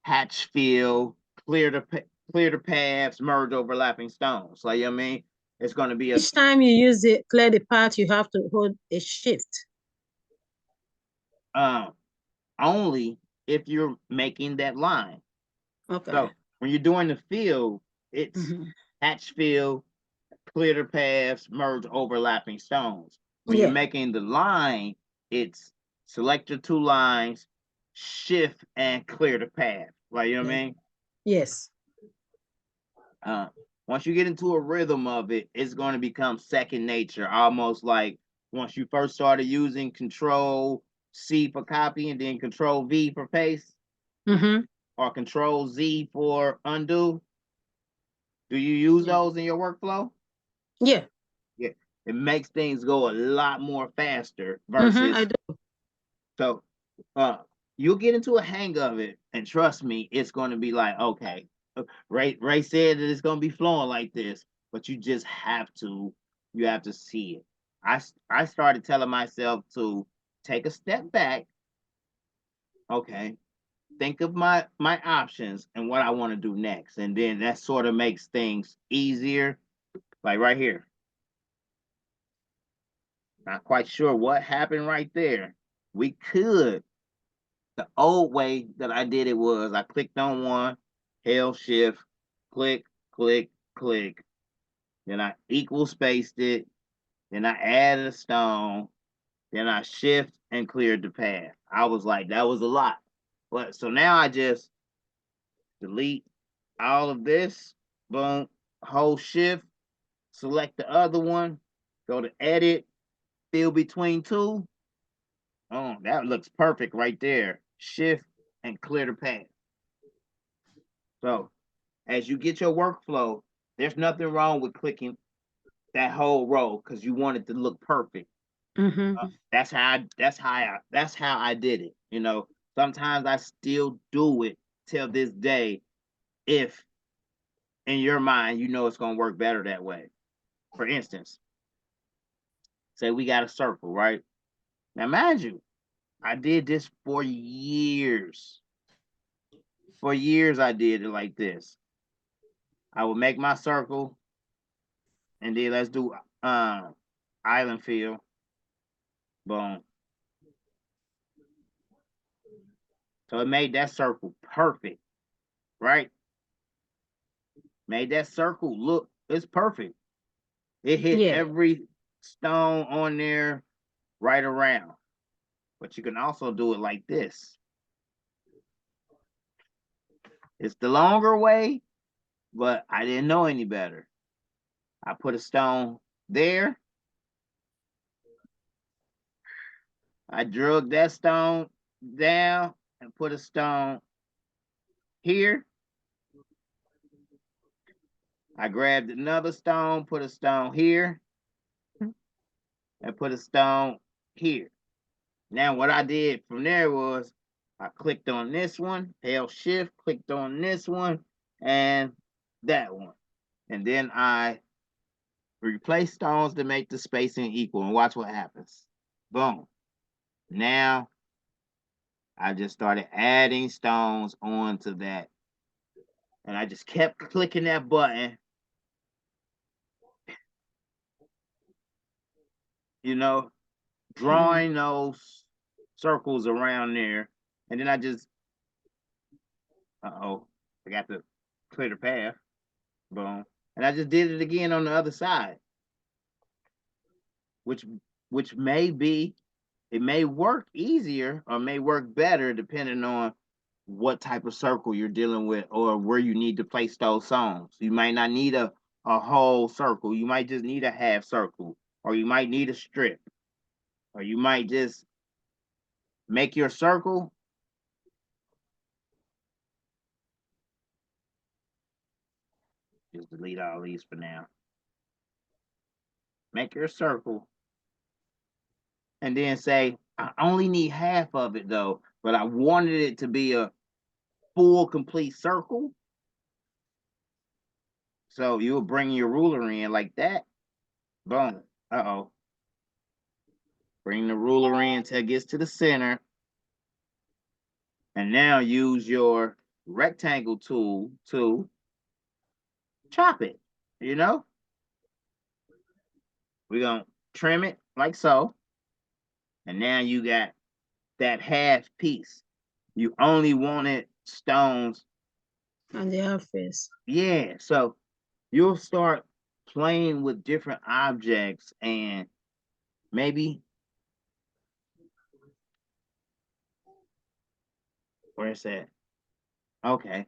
hatch fill, clear the paths, merge overlapping stones. Like, you know what I mean? It's going to be each time you use it, clear the path, you have to hold a shift. Only if you're making that line. Okay. So when you're doing the fill, it's hatch fill, clear the paths, merge overlapping stones. When you're making the line, it's select your two lines, shift and clear the path. Like, you know what I mean? Yes. Once you get into a rhythm of it, it's going to become second nature, almost like once you first started using Control C for copy and then Control V for paste, or Control Z for undo. Do you use those in your workflow? Yeah. Yeah. It makes things go a lot more faster versus I do. So you'll get into a hang of it, and trust me, it's going to be like, okay, Ray said that it's going to be flowing like this, but you just have to, you have to see it. I started telling myself to take a step back. Okay, think of my options and what I want to do next, and then that sort of makes things easier. Like right here, not quite sure what happened right there. We could, the old way that I did it was I clicked on one, held shift, click, click, click. Then I equal spaced it. Then I added a stone. Then I shift and cleared the path. I was like, that was a lot. But so now I just delete all of this. Boom. Hold shift. Select the other one. Go to edit. Fill between two. Oh, that looks perfect right there. Shift and clear the path. So as you get your workflow, there's nothing wrong with clicking that whole row because you want it to look perfect. That's how I did it. You know, sometimes I still do it till this day. If in your mind you know it's gonna work better that way. For instance, say we got a circle, right? Now, mind you, I did this for years. For years, I did it like this. I would make my circle, and then let's do island field. Boom. So it made that circle perfect, right? Made that circle look, it's perfect. It hit Yeah. every stone on there right around. But you can also do it like this. It's the longer way, but I didn't know any better. I put a stone there. I drug that stone down and put a stone here. I grabbed another stone, put a stone here, and put a stone here. Now what I did from there was I clicked on this one, held shift, clicked on this one, and that one. And then I replaced stones to make the spacing equal, and watch what happens. Boom. Now I just started adding stones onto that. And I just kept clicking that button, you know, drawing those circles around there. And then I just, I got to clear the path. Boom. And I just did it again on the other side, which may be, it may work easier or may work better depending on what type of circle you're dealing with or where you need to place those songs. You might not need a whole circle. You might just need a half circle, or you might need a strip, or you might just make your circle. Just delete all these for now. Make your circle and then say, I only need half of it though, but I wanted it to be a full complete circle. So you'll bring your ruler in like that. Boom. Bring the ruler in till it gets to the center. And now use your rectangle tool to chop it. You know, we're going to trim it like so. And now you got that half piece. You only wanted stones. And the half face. Yeah. So you'll start playing with different objects and maybe, where's that? Okay.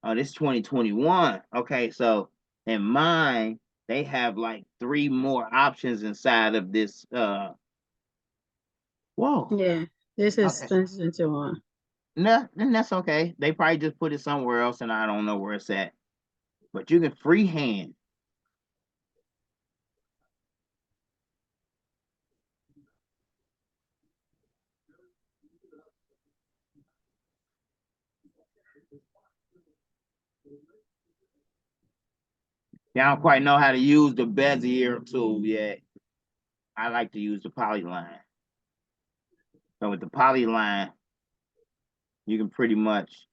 Oh, this 2021. Okay, so in mine, they have like 3 more options inside of this. Whoa. Yeah. This is Okay. 2021. No, then that's okay. They probably just put it somewhere else and I don't know where it's at. But you can freehand. I don't quite know how to use the Bezier tool yet. I like to use the polyline. So with the polyline, you can pretty much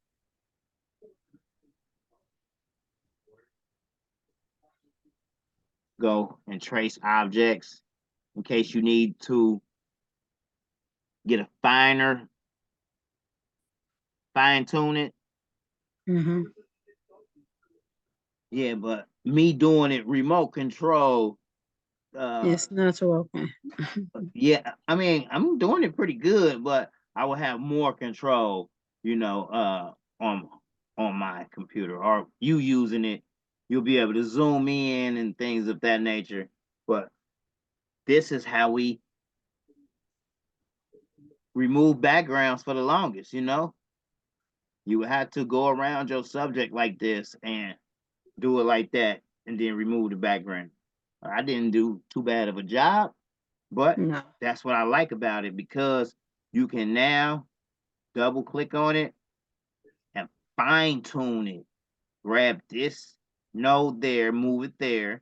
go and trace objects in case you need to get a fine tune it. Mm-hmm. Yeah, but me doing it remote control, It's not working. yeah, I mean, I'm doing it pretty good, but I will have more control, you know, on my computer, or you using it, you'll be able to zoom in and things of that nature. But this is how we remove backgrounds for the longest, you know. You would have to go around your subject like this and do it like that, and then remove the background. I didn't do too bad of a job, but No. that's what I like about it, because you can now double click on it and fine tune it. Grab this node there, move it there.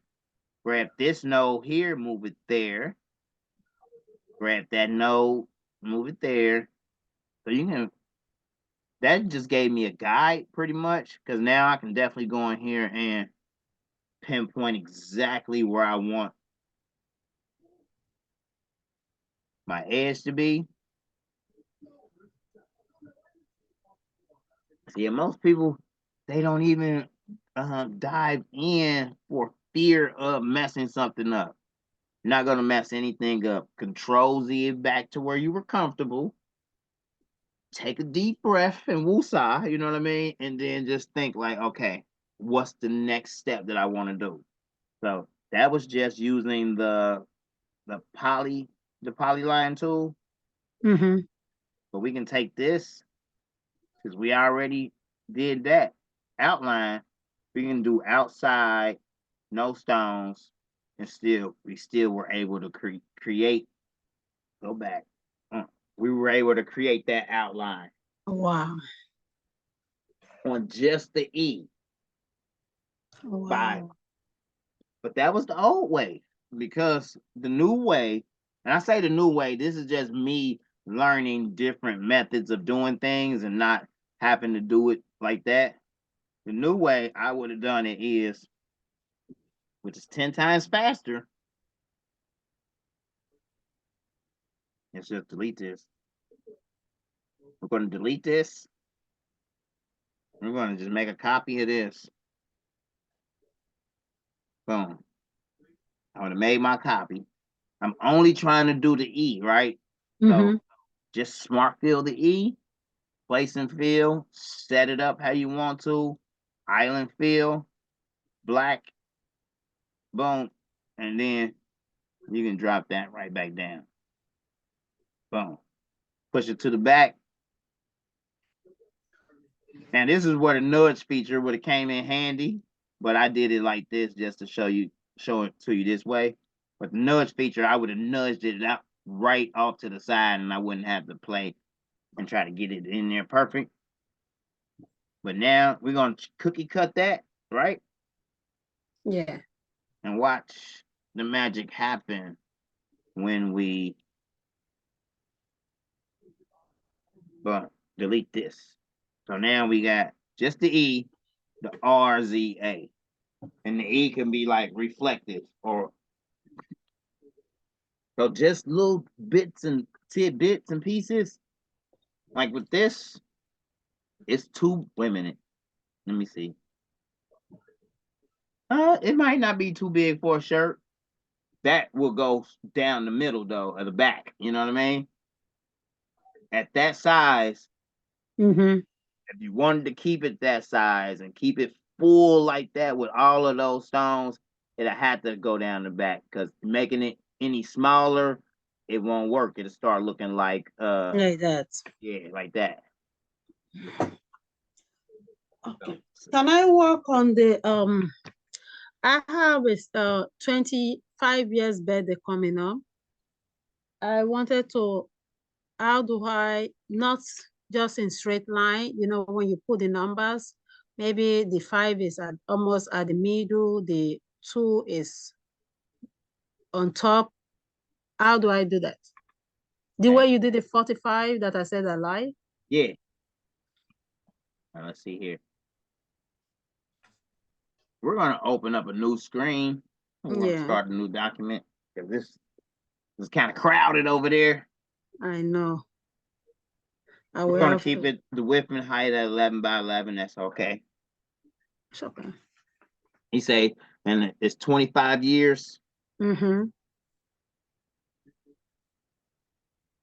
Grab this node here, move it there. Grab that node, move it there. So you can, that just gave me a guide pretty much, because now I can definitely go in here and pinpoint exactly where I want my edge to be. See, most people, they don't even dive in for fear of messing something up. You're not gonna mess anything up. Control Z it back to where you were comfortable. Take a deep breath and woosah, you know what I mean? And then just think like, okay, what's the next step that I want to do? So that was just using the polyline tool. Mm-hmm. But we can take this, because we already did that outline. We can do outside, no stones, and we still were able to create. Go back. We were able to create that outline Wow. on just the E. By, Wow. but that was the old way, because the new way, and I say the new way, this is just me learning different methods of doing things and not having to do it like that. The new way I would have done it is, which is 10 times faster. Let's just delete this. We're going to delete this. We're going to just make a copy of this. Boom. I would have made my copy. I'm only trying to do the E, right? Mm-hmm. So just smart fill the E, place and fill, set it up how you want to, island fill, black, boom, and then you can drop that right back down. Boom. Push it to the back. Now this is where the nudge feature would have came in handy, but I did it like this just to show it to you this way. But the nudge feature, I would have nudged it out right off to the side, and I wouldn't have to play and try to get it in there perfect. But now we're gonna cookie cut that, right? Yeah. And watch the magic happen when we delete this. So now we got just the E, the RZA. And the E can be like reflective, or so just little bits and tidbits and pieces. Like with this, it's too, wait a minute. Let me see. It might not be too big for a shirt. That will go down the middle though, of the back. You know what I mean? At that size, Mm-hmm. if you wanted to keep it that size and keep it full like that with all of those stones, it'll have to go down the back, because making it any smaller, it won't work. It'll start looking like Like that. yeah, like that. Okay. Can I work on the I have a 25 years birthday coming up. I wanted to, how do I not just in straight line. You know, when you put the numbers, maybe the 5 is almost at the middle, the 2 is on top. How do I do that? The way you did the 45 that I said I like? Yeah. Now, let's see here. We're going to open up a new screen. We're going to start a new document because this is kind of crowded over there. I know. We're going to keep it the width and height at 11 by 11. That's okay. It's okay. He say, and it's 25 years. Mm-hmm.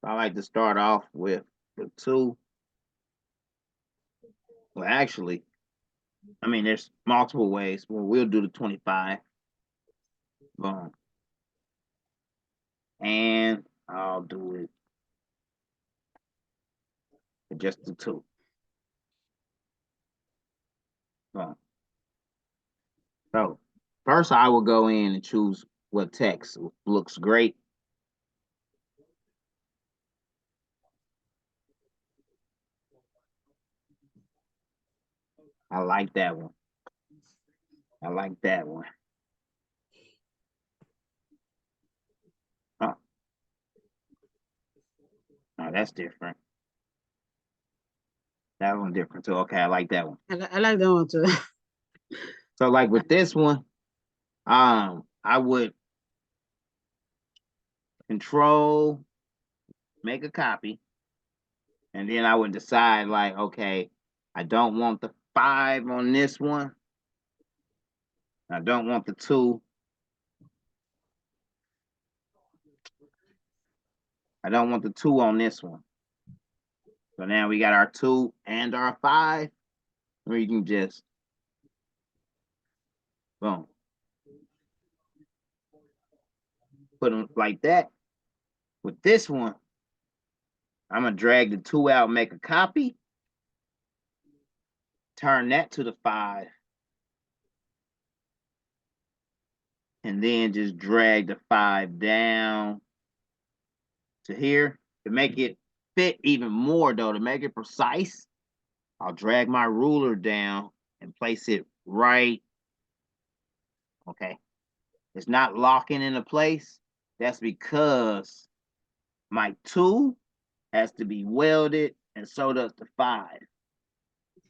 I like to start off with the 2. Well, actually, I mean, there's multiple ways. Well, we'll do the 25. Boom. And I'll do it for just the 2. Boom. So first I will go in and choose what text looks great. I like that one. I like that one. Oh, no, that's different. That one different too. Okay, I like that one. I like that one too. So like with this one, I would control, make a copy, and then I would decide like, okay, I don't want the 5 on this one. I don't want the 2. I don't want the 2 on this one. So now we got our 2 and our 5. Or you can just boom. Put them like that. With this one, I'm gonna drag the 2 out, make a copy, turn that to the 5, and then just drag the 5 down to here to make it fit even more though, to make it precise. I'll drag my ruler down and place it right. Okay. It's not locking into place. That's because my 2 has to be welded, and so does the 5.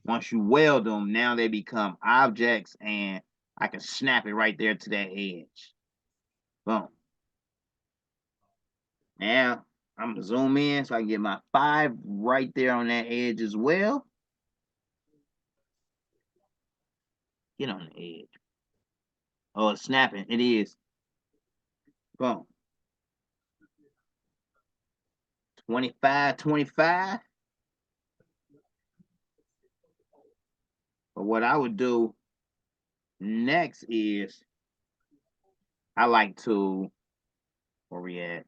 Once you weld them, now they become objects, and I can snap it right there to that edge. Boom. Now, I'm going to zoom in so I can get my 5 right there on that edge as well. Get on the edge. Oh, it's snapping. It is. Boom. 25, 25. But what I would do next is I like to, where we at?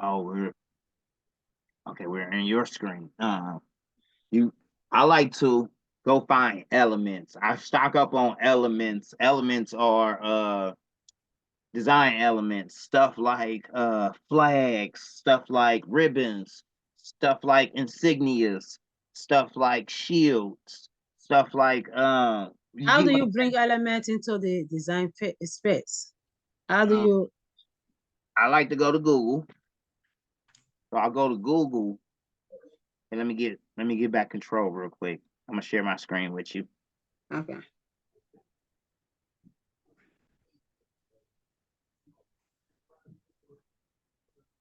Oh, we're in your screen. I like to go find elements. I stock up on elements. Elements are design elements, stuff like flags, stuff like ribbons, stuff like insignias, stuff like shields, stuff like How do you bring elements into the design space? How do you? I like to go to Google. So I'll go to Google and let me get back control real quick. I'm gonna share my screen with you. Okay.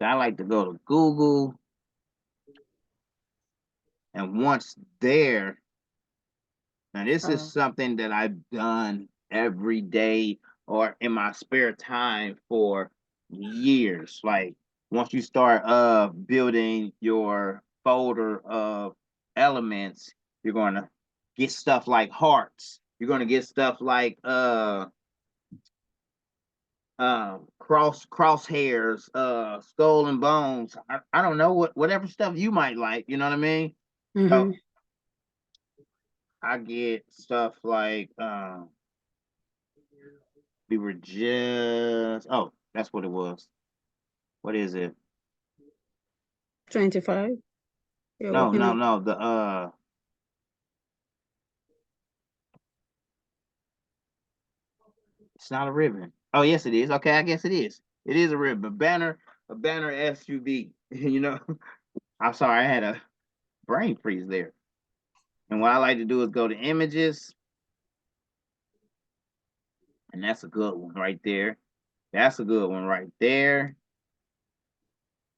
So I like to go to Google, and once there, now this is something that I've done every day or in my spare time for years. Like once you start building your folder of elements, you're gonna get stuff like hearts. You're gonna get stuff like crosshairs, skull and bones. I don't know, whatever stuff you might like, you know what I mean? So I get stuff like we were just That's what it was. What is it? 25. You're No, working no, on. no. It's not a ribbon. Oh, yes, it is. Okay, I guess it is. It is a ribbon. A banner SUV. You know, I'm sorry, I had a brain freeze there. And what I like to do is go to images, and that's a good one right there. That's a good one right there.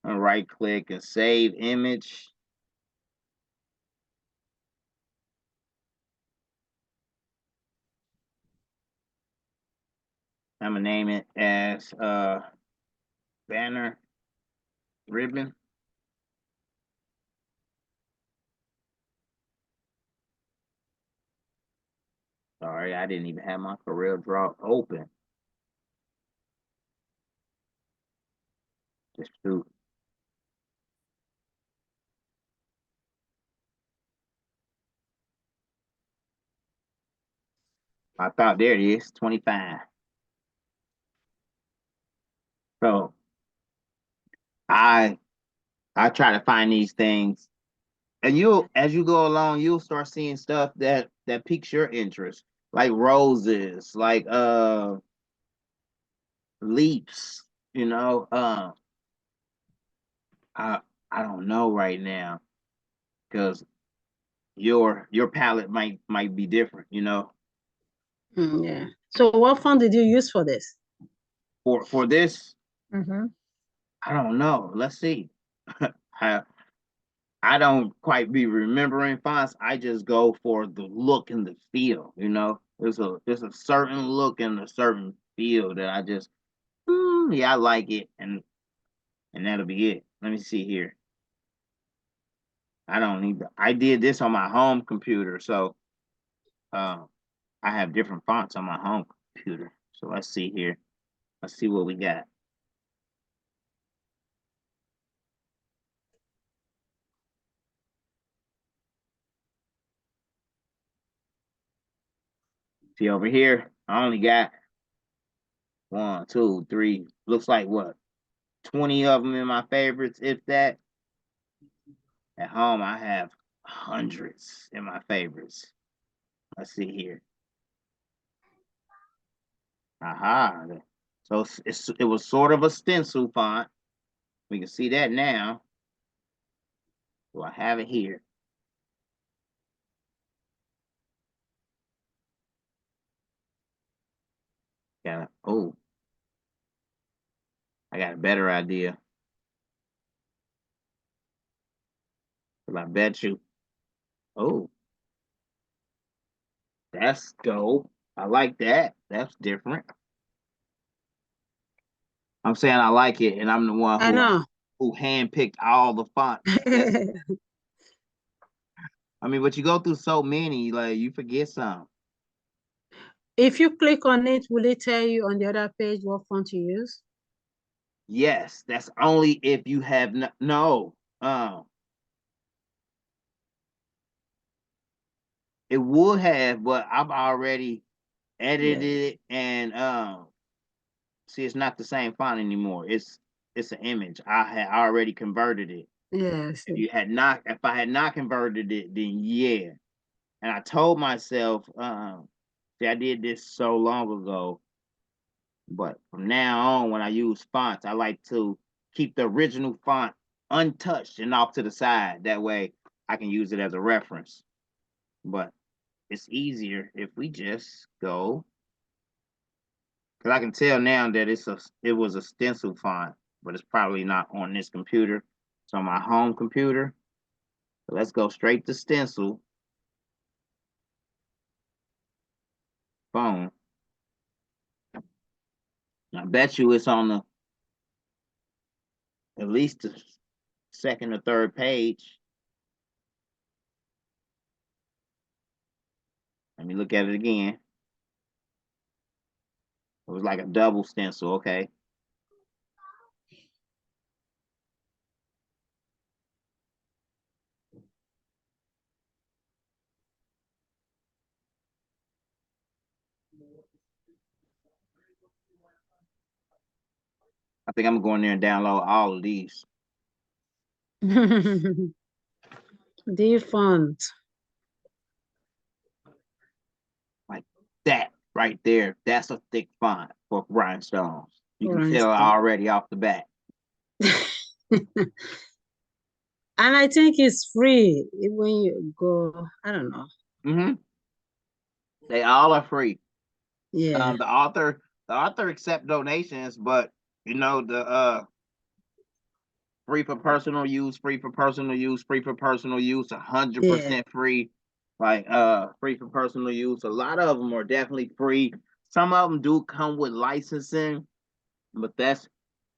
And right click and save image. I'm gonna name it as banner ribbon. Sorry, I didn't even have my Coreldraw open. Just shoot. I thought there it is, 25. So I I try to find these things, and you as you go along, you'll start seeing stuff that piques your interest, like roses, like leaps. You know, I I don't know right now because your palette might be different. You know, Yeah. So what font did you use for this? for this, Mm-hmm. I don't know. Let's see. I I don't quite be remembering fonts. I just go for the look and the feel. You know, there's a certain look and a certain feel that I just yeah, I like it, and that'll be it. Let me see here. I don't need. I did this on my home computer, so uh, I have different fonts on my home computer. So let's see here. Let's see what we got. See over here, I only got one, two, three. Looks like what 20 of them in my favorites, if that. At home, I have hundreds in my favorites. Let's see here. Aha. So it was sort of a stencil font. We can see that now. So I have it here. Oh, I got a better idea. But I bet you. Oh, that's dope. I like that. That's different. I'm saying I like it, and I'm the one I know. who handpicked all the fonts. I mean, but you go through so many, like you forget some. If you click on it, will it tell you on the other page what font to use? Yes, that's only if you have no. It would have, but I've already edited Yeah. it, and see, it's not the same font anymore. It's an image. I had already converted it. Yeah, I see. If I had not converted it, then yeah. And I told myself, see, I did this so long ago, but from now on, when I use fonts, I like to keep the original font untouched and off to the side. That way, I can use it as a reference. But it's easier if we just go, because I can tell now that it was a stencil font, but it's probably not on this computer. It's on my home computer. So let's go straight to stencil phone. I bet you it's on the at least the second or third page. Let me look at it again. It was like a double stencil. Okay. I think I'm going there and download all of these. The font. Like that right there. That's a thick font for rhinestones. You can tell Rhinestone. already off the bat. And I think it's free when you go. I don't know. Mm-hmm. They all are free. Yeah. The author accept donations, but you know the free for personal use, free for personal use, free for personal use, Yeah. 100% free. Like free for personal use. A lot of them are definitely free. Some of them do come with licensing, but that's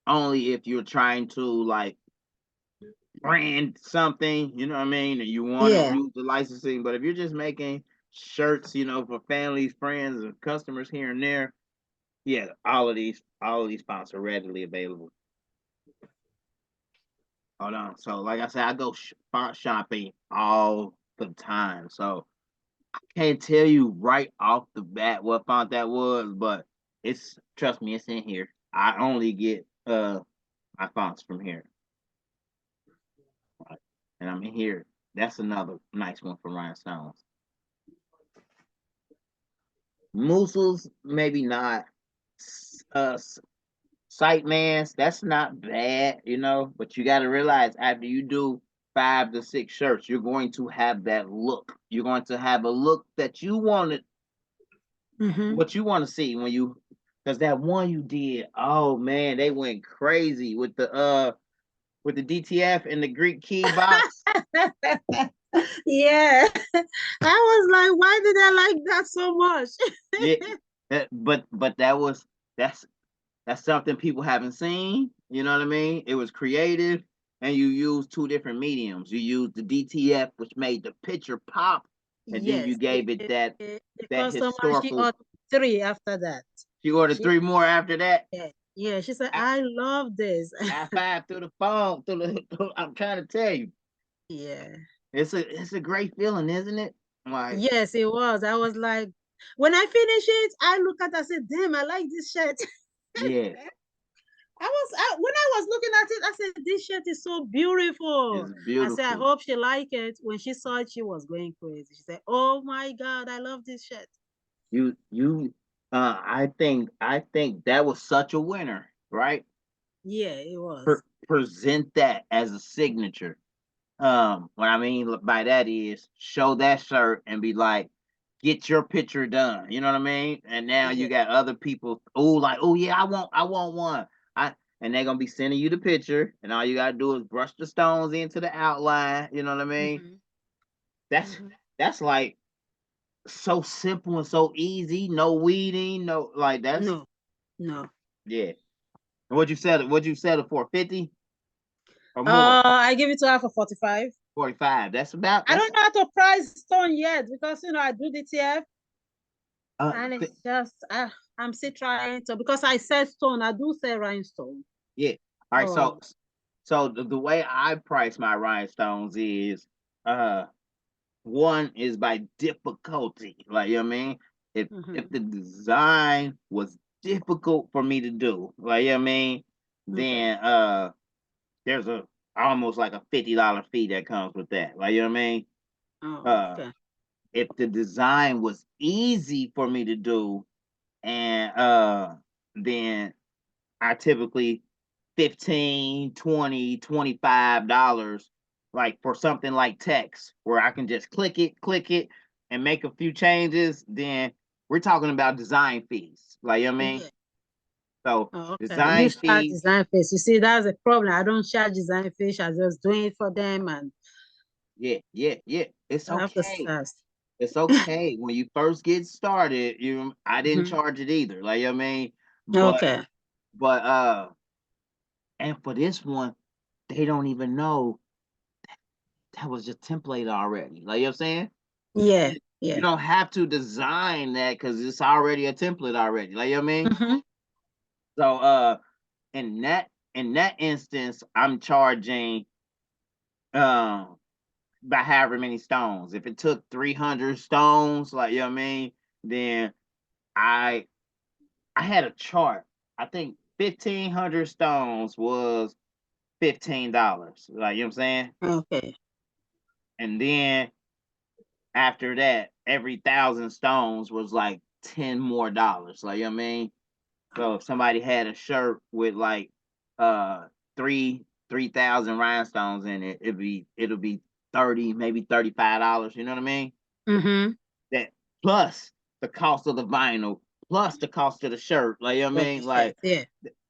only if you're trying to like brand something, you know what I mean, and you want to Yeah. use the licensing. But if you're just making shirts, you know, for families, friends, and customers here and there, yeah, all of these fonts are readily available. Hold on. So, like I said, I go font shopping all the time. So I can't tell you right off the bat what font that was, but it's trust me, it's in here. I only get my fonts from here. And I'm in here. That's another nice one from Rhinestones. Mousses, maybe not. Uh, Sight mans, that's not bad, you know, but you got to realize after you do 5 to 6 shirts, you're going to have that look. You're going to have a look that you wanted, what you want to see when you, because that one you did, oh man, they went crazy with the DTF and the Greek key box. Yeah. I was like, why did I like that so much? Yeah, but that's that's something people haven't seen. You know what I mean? It was creative, and you used 2 different mediums. You used the DTF, which made the picture pop, and then you Yes, gave it the that customer, she historical. ordered 3 after that. She ordered She, 3 more after that. yeah, yeah, she said, I, I love this. I five through the phone. I'm trying to tell you, Yeah. it's a great feeling, isn't it? Like, Yes, it was. I was like, when I finished it, I look at it, I said, damn, I like this shirt. yeah, When I was looking at it, I said, this shirt is so beautiful. it's I said, I beautiful. hope she like it. When she saw it, she was going crazy. She said, oh my God, I love this shirt. You I think that was such a winner, right? Yeah, it was. Present that as a signature. What I mean by that is show that shirt and be like, get your picture done. You know what I mean? And now you Yeah. got other people, oh, like, oh yeah, I want one. And they're gonna be sending you the picture, and all you gotta do is brush the stones into the outline. You know what I mean? Mm-hmm. That's Mm-hmm. that's like so simple and so easy. No weeding, no like that's No, no. yeah. What'd you sell it for? 50 or more? I give it to her for 45. 45. I That's don't know how to price stone yet because I do DTF uh and it's just I'm still trying to because I sell stone, I do sell rhinestone. yeah. All right, Oh, so the way I price my rhinestones is uh one is by difficulty. Like you know what I mean? If mm-hmm. the design was difficult for me to do, like you know what I mean, Okay. then there's a almost like a $50 fee that comes with that. Like you know what I mean? Oh, Uh okay. if the design was easy for me to do and then I typically 15, 20, $25 like for something like text where I can just click it and make a few changes, then we're talking about design fees. Like you know what I mean? Yeah. So Oh, okay. You design charge fee, design fees. You see, that's a problem. I don't charge design fees. I just doing it for them and yeah. It's I have to okay. start. It's okay. When you first get started, I didn't Mm-hmm. charge it either. Like you know what I mean? But Okay. but and for this one, they don't even know that was just template already. Like you know what I'm saying? Yeah. You Yeah. don't have to design that because it's already a template already. Like you know what I mean? Mm-hmm. So in that instance, I'm charging um by however many stones. If it took 300 stones, like you know what I mean, then I I had a chart. I think 1,500 stones was $15. Like, you know what I'm saying? Okay. And then after that, every 1,000 stones was like $10 more. Like, you know what I mean? So if somebody had a shirt with like uh 3,000 rhinestones in it, it'll be 30, maybe $35. You know what I mean? Mm-hmm. That plus the cost of the vinyl, plus the cost of the shirt. Like, you know what I mean? Like Yeah.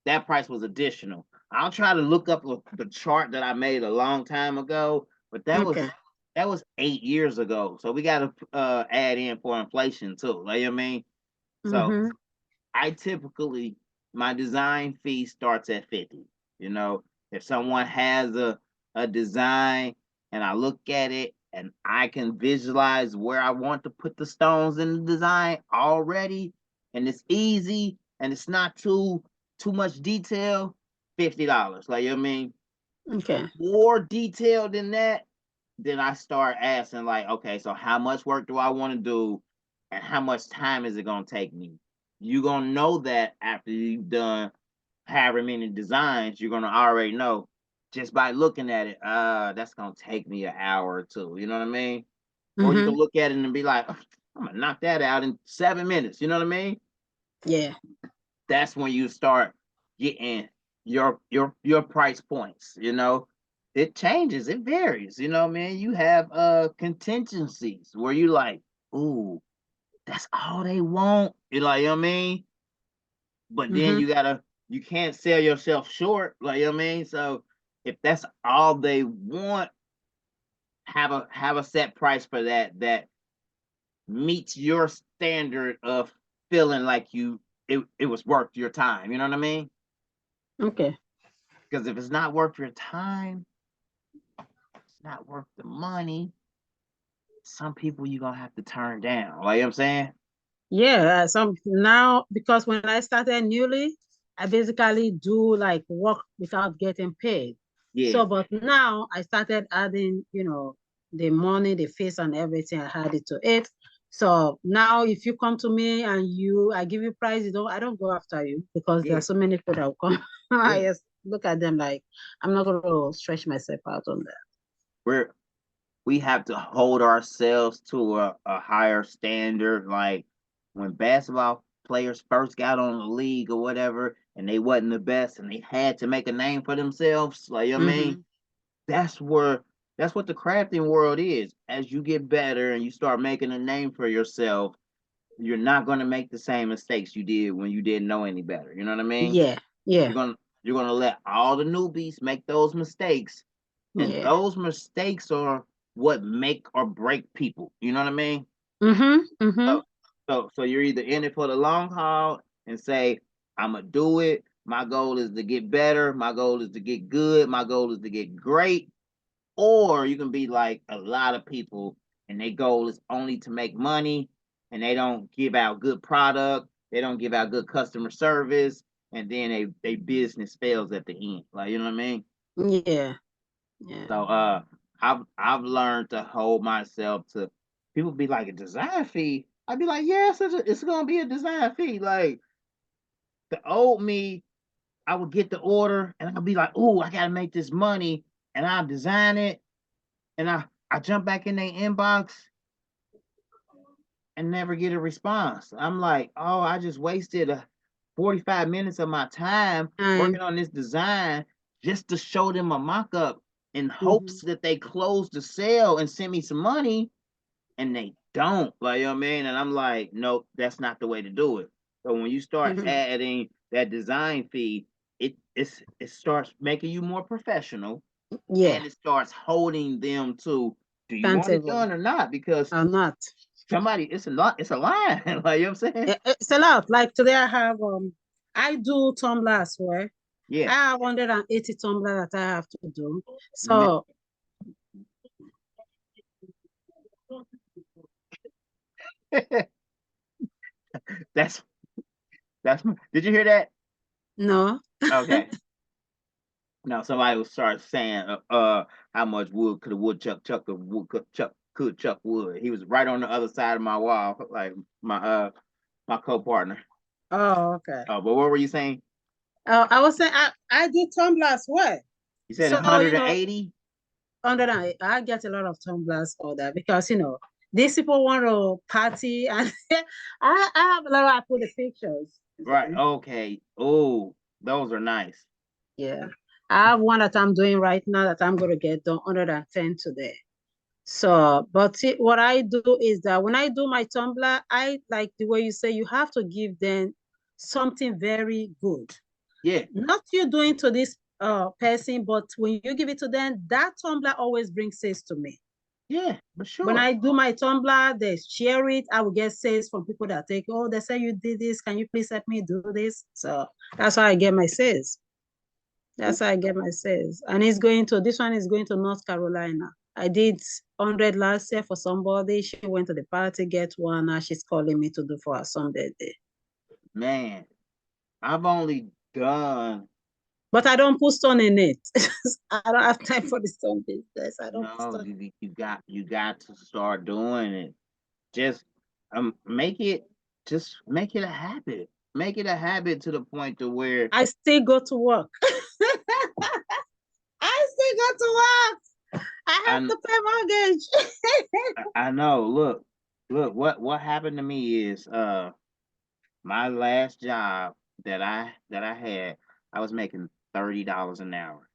that price was additional. I'll try to look up the chart that I made a long time ago, but Okay. that was 8 years ago. So we got to add in for inflation too. Like, you know what I mean? So Mm-hmm. I typically, my design fee starts at 50. You know, if someone has a design and I look at it and I can visualize where I want to put the stones in the design already, and it's easy and it's not too much detail, $50. Like, you know what I mean? Okay. More detailed than that, then I start asking, like, okay, so how much work do I want to do and how much time is it gonna take me? You're gonna know that after you've done however many designs, you're gonna already know just by looking at it, that's gonna take me an hour or two. You know what I mean? Or you can Mm-hmm. look at it and be like, I'm gonna knock that out in 7 minutes. You know what I mean? Yeah. That's when you start getting your price points. You know, it changes, it varies. You know, man. You have contingencies where you like, ooh, that's all they want. You like, you know what I mean? But then Mm-hmm. you can't sell yourself short. Like, you know what I mean? So if that's all they want, have a set price for that meets your standard of feeling like it was worth your time. You know what I mean? Okay. Because if it's not worth your time, it's not worth the money. Some people you're gonna have to turn down. Like, you know what I'm saying? Yeah. Some now, because when I started newly, I basically do like work without getting paid. Yeah, So, but now I started adding, the money, the fees, and everything. I added to it. So now, if you come to me and I give you price, I don't go after you because there are yeah, so many people that will come. I yeah. just look at them like I'm not going to stretch myself out on that. We're we have to hold ourselves to a higher standard. Like when basketball players first got on the league or whatever, and they wasn't the best, and they had to make a name for themselves. Like, you know what I mean? Mm-hmm. That's where that's what the crafting world is. As you get better and you start making a name for yourself, you're not going to make the same mistakes you did when you didn't know any better. You know what I mean? Yeah. Yeah. You're gonna let all the newbies make those mistakes, and Yeah. those mistakes are what make or break people. You know what I mean? Mm-hmm. Mm-hmm. So so you're either in it for the long haul and say, I'm gonna do it. My goal is to get better. My goal is to get good. My goal is to get great. Or you can be like a lot of people, and their goal is only to make money, and they don't give out good product. They don't give out good customer service, and then they business fails at the end. Like, you know what I mean? Yeah. Yeah. So I've learned to hold myself to people be like a design fee. I'd be like, yes, it's gonna be a design fee. Like the old me, I would get the order and I'd be like, oh, I gotta make this money, and I'll design it, and I jump back in their inbox and never get a response. I'm like, oh, I just wasted 45 minutes of my time working Time. on this design just to show them a mock-up in Mm-hmm. hopes that they close the sale and send me some money, and they don't. Like, you know what I mean? And I'm like, nope, that's not the way to do it. So when you start Mm-hmm. adding that design fee, it starts making you more professional, Yeah. and it starts holding them to, do you want it Countable done or not? Because or not. somebody, it's a line. Like, you know what I'm saying? It's a lot. Like today I do tumblers where I Yeah. have 180 tumblers that I have to do. So that's did you hear that? no. Okay. Now somebody will start saying how much wood could a woodchuck chuck a wood could chuck wood. He was right on the other side of my wall, like my my co-partner. Oh, okay. But what were you saying? I was saying I do Tumblr as well. You said So, 180? under that, I get a lot of Tumblrs order because, these people want to party and I have a lot of, I put the pictures. Right. Okay. Oh, those are nice. Yeah. I have one that I'm doing right now that I'm going to get done 110 today. So, but see, what I do is that when I do my Tumblr, I like the way you say you have to give them something very good. Yeah. Not you doing to this person, but when you give it to them, that Tumblr always brings sales to me. Yeah, for When sure. I do my Tumblr, they share it. I will get sales from people that take, oh, they say you did this. Can you please help me do this? So that's how I get my sales. That's how I get my sales. And this one is going to North Carolina. I did 100 last year for somebody. She went to the party, get one. Now she's calling me to do for her Sunday day. Man, I've only done. But I don't put stone in it. I don't have time for the stone business. I don't put No, stone. you got to start doing it. Just make it make it a habit. Make it a habit to the point to where I still go to work. I still go to work. I have I to pay mortgage. I know. Look, what happened to me is my last job that I had, I was making $30 an hour.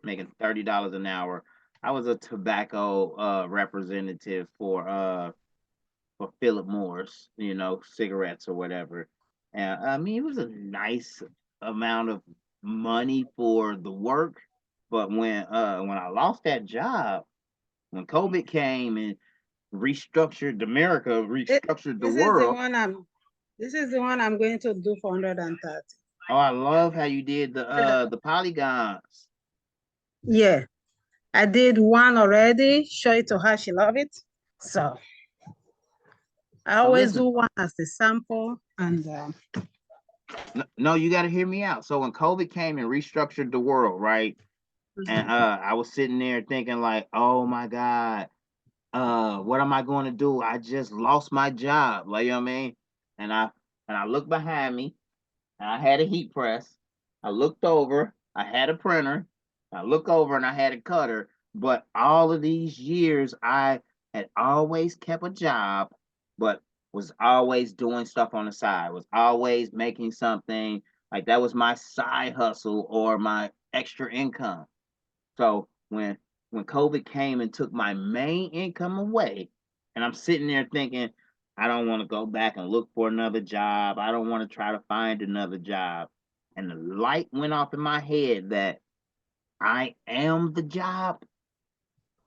Making $30 an hour. I was a tobacco representative for Philip Morris, cigarettes or whatever. And I mean, it was a nice amount of money for the work. But when I lost that job, when COVID came and restructured America, restructured the This is the world. one I'm going to do for 130. Oh, I love how you did the polygons. Yeah. I did one already. Show it to her. She love it. So I So always listen, do one as a sample. And no, you got to hear me out. So when COVID came and restructured the world, right? And I was sitting there thinking like, oh my God, what am I going to do? I just lost my job. Like, you know what I mean? And I looked behind me and I had a heat press. I looked over, I had a printer. I looked over and I had a cutter. But all of these years, I had always kept a job, but was always doing stuff on the side, was always making something like that was my side hustle or my extra income. So when COVID came and took my main income away, and I'm sitting there thinking, I don't want to go back and look for another job. I don't want to try to find another job. And the light went off in my head that I am the job.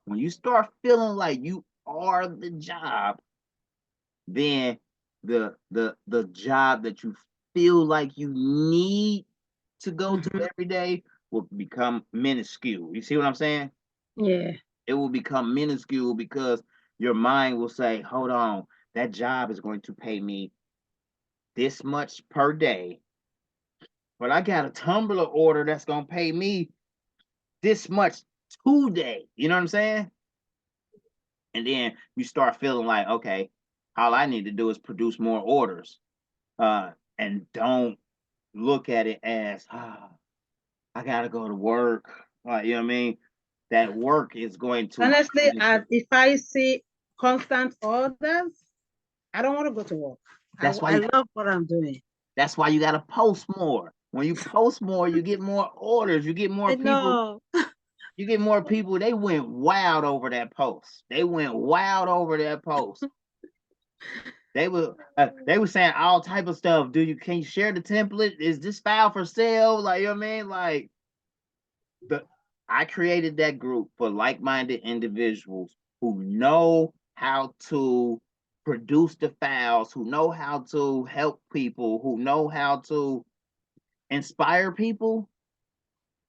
When you start feeling like you are the job, then the job that you feel like you need to go to every day will become minuscule. You see what I'm saying? yeah. It will become minuscule because your mind will say, hold on, that job is going to pay me this much per day, but I got a tumbler order that's going to pay me this much today. You know what I'm saying? And then you start feeling like, okay, all I need to do is produce more orders, and don't look at it as, I got to go to work. You know what I mean? That work is going to Honestly, if I see constant orders, I don't want to go to work. that's why I love what I'm doing. That's why you got to post more. When you post more, you get more orders. You get more I people. know. You get more people. They went wild over that post. They went wild over that post. They were saying all type of stuff. Can you share the template? Is this file for sale? Like, you know what I mean? Like I created that group for like-minded individuals who know how to produce the files, who know how to help people, who know how to inspire people.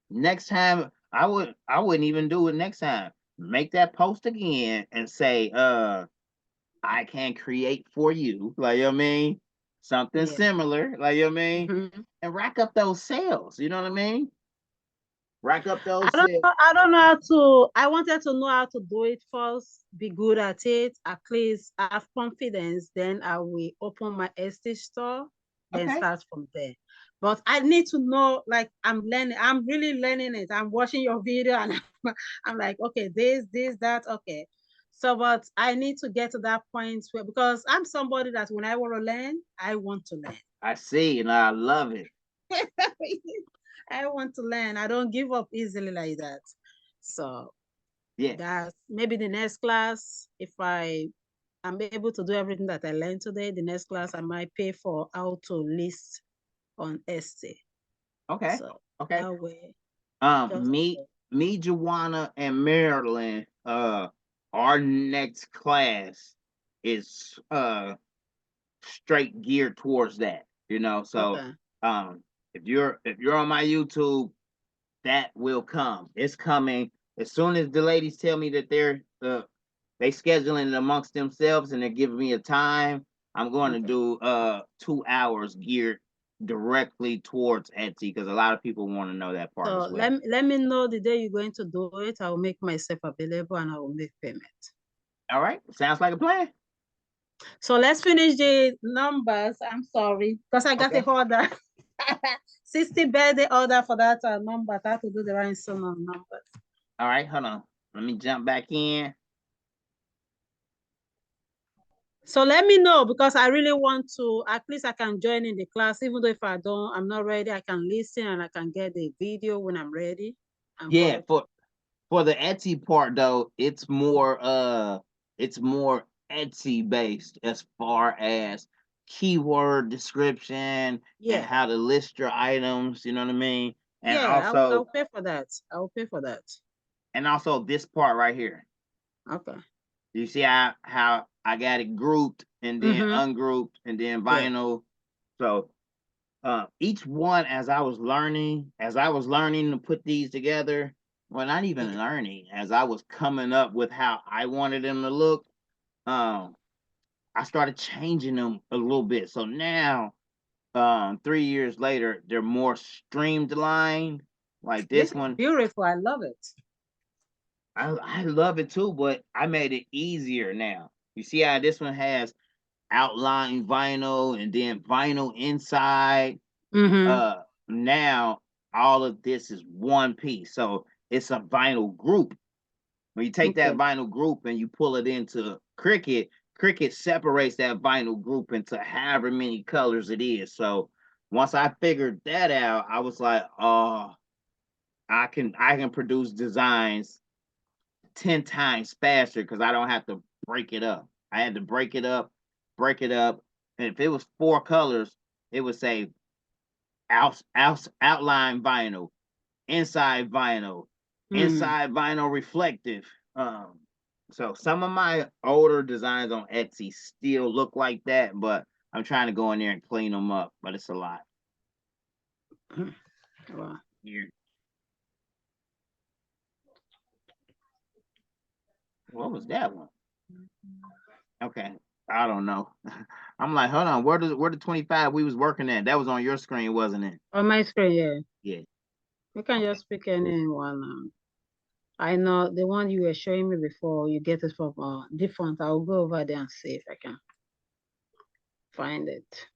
Next time, I wouldn't even do it next time. Make that post again and say, I can create for you. Like, you know what I mean? Something Yeah. similar, like, you know what I mean? Mhm. And rack up those sales. You know what I mean? Rack up I those don't sales. know. I don't know how to. I wanted to know how to do it first. Be good at it. At least have confidence. Then I will open my Etsy store. then Okay. start from there. But I need to know, like I'm learning, I'm really learning it. I'm watching your video and I'm like, okay, this, that, okay. So, but I need to get to that point where, because I'm somebody that when I want to learn, I want to learn. I see, and I love it. I want to learn. I don't give up easily like that. So Yeah. that's maybe the next class, if I'm able to do everything that I learned today, the next class I might pay for how to list on Etsy. Okay. So Okay. that way, just Me, Joanna, and Marilyn, our next class is straight geared towards that, you know. So okay. if you're on my YouTube, that will come. It's coming as soon as the ladies tell me that they scheduling it amongst themselves and they're giving me a time. I'm going to Okay. do 2 hours geared directly towards Etsy because a lot of people want to know that part So as well. let me know the day you're going to do it. I will make myself available and I will make payment. All right, sounds like a plan. So let's finish the numbers. I'm sorry, because I got Okay. a order. 60 birthday order for that number. I have to do the rhinestone numbers. All right, hold on. Let me jump back in. So let me know because I really want to, at least I can join in the class, even though if I'm not ready, I can listen and I can get the video when I'm ready. And Yeah, follow. for the Etsy part though, it's more Etsy based as far as keyword description and Yeah. how to list your items, you know what I mean? And Yeah, I'll also pay for that. I'll pay for that. this part right here. Okay. You see how I got it grouped and then Mm-hmm. ungrouped and then Yeah. vinyl. So each one as I was learning to put these together, well, not even Yeah. learning, as I was coming up with how I wanted them to look, I started changing them a little bit. So now, 3 years later, they're more streamlined. Like This this is one, beautiful. I love it. I love it too, but I made it easier now. You see how this one has outline vinyl and then vinyl inside. Mm-hmm. Now all of this is one piece, so it's a vinyl group. When you take that Okay. vinyl group and you pull it into Cricut separates that vinyl group into however many colors it is. So once I figured that out, I was like, oh, I can produce designs 10 times faster because I don't have to break it up. I had to break it up, and if it was 4 colors, it would say outline vinyl, Mm. inside vinyl reflective. So some of my older designs on Etsy still look like that, but I'm trying to go in there and clean them up, but it's a lot. Wow. Here. What was that one? Okay. I don't know. I'm like, hold on, where the 25 we was working at? That was on your screen, wasn't it? On my screen, yeah. Yeah. You can Okay. just pick any one. I know the one you were showing me before, you get it from different. I'll go over there and see if I can find it.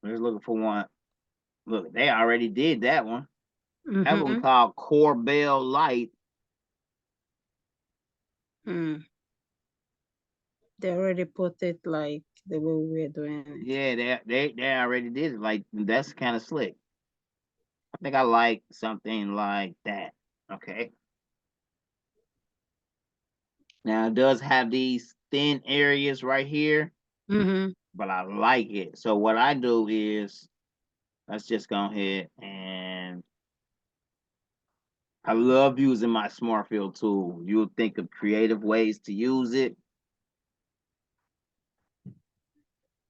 We're just looking for one. Look, they already did that one. That one Mm-hmm. called Corbell Light. Mm. They already put it like the way we were doing it. Yeah, they already did it. Like that's kind of slick. I think I like something like that. Okay. Now it does have these thin areas right here, Mm-hmm. but I like it. So what I do is let's just go ahead and I love using my smart fill tool. You'll think of creative ways to use it.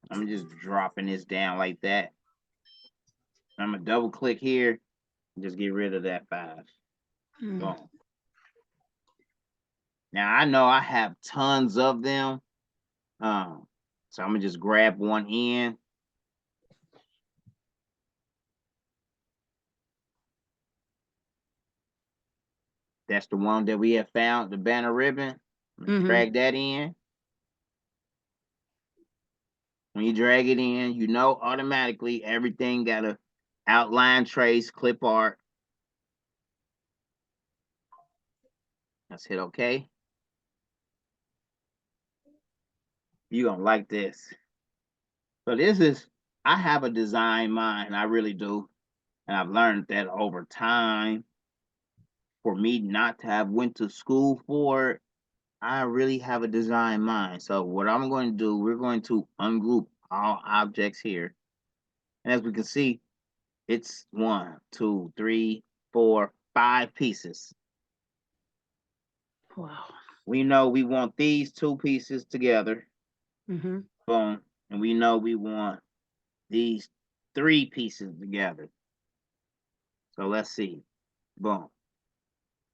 I'm just dropping this down like that. I'm gonna double click here and just get rid of that 5. Mm. Boom. Now I know I have tons of them. So I'm gonna just grab one end. That's the one that we have found, the banner ribbon. Drag that in. When you drag it in, you know automatically everything got a outline trace, clip art. Let's hit OK. You're gonna like this. So this is, I have a design mind, I really do. And I've learned that over time, for me not to have went to school for it, I really have a design mind. So what I'm going to do, we're going to ungroup all objects here. And as we can see, it's 1, 2, 3, 4, 5 pieces. Wow. We know we want these 2 pieces together. Boom. And we know we want these 3 pieces together. So let's see. Boom.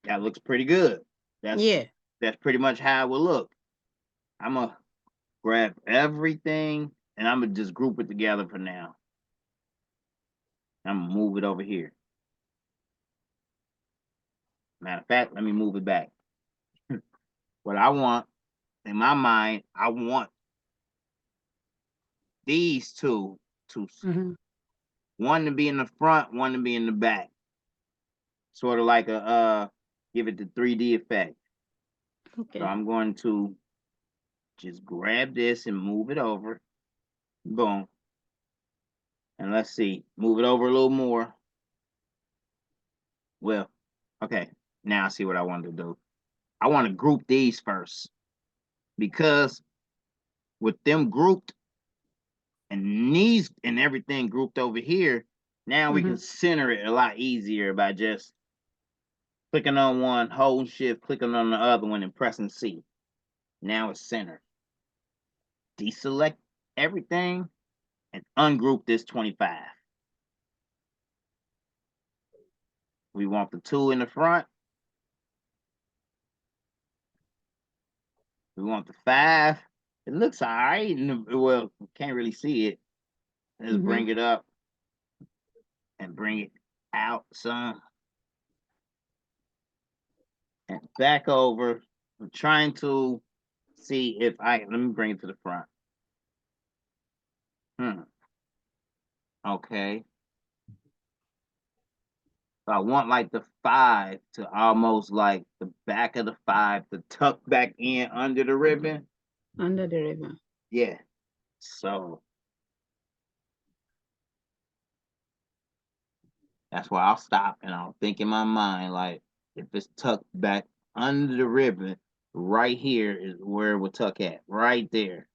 That looks pretty good. That's pretty much how it will look. I'm gonna grab everything and I'm gonna just group it together for now. I'm gonna move it over here. Matter of fact, let me move it back. What I want, in my mind, I want these 2 to one to be in the front, one to be in the back. Sort of like a give it the 3D effect. Okay. So I'm going to just grab this and move it over. Boom. And let's see, move it over a little more. Well, okay, now I see what I wanted to do. I want to group these first, because with them grouped and these and everything grouped over here, now we can center it a lot easier by just clicking on one, holding shift, clicking on the other one, and pressing C. Now it's centered. Deselect everything and ungroup this 25. We want the 2 in the front. We want the 5. It looks all right. Well, can't really see it. Let's bring it up and bring it out some. And back over. I'm trying to see if let me bring it to the front. Okay. So I want like the 5 to almost like the back of the 5 to tuck back in under the ribbon. Under the ribbon. Yeah. So that's why I'll stop and I'll think in my mind, like, if it's tucked back under the ribbon, right here is where it will tuck at, right there,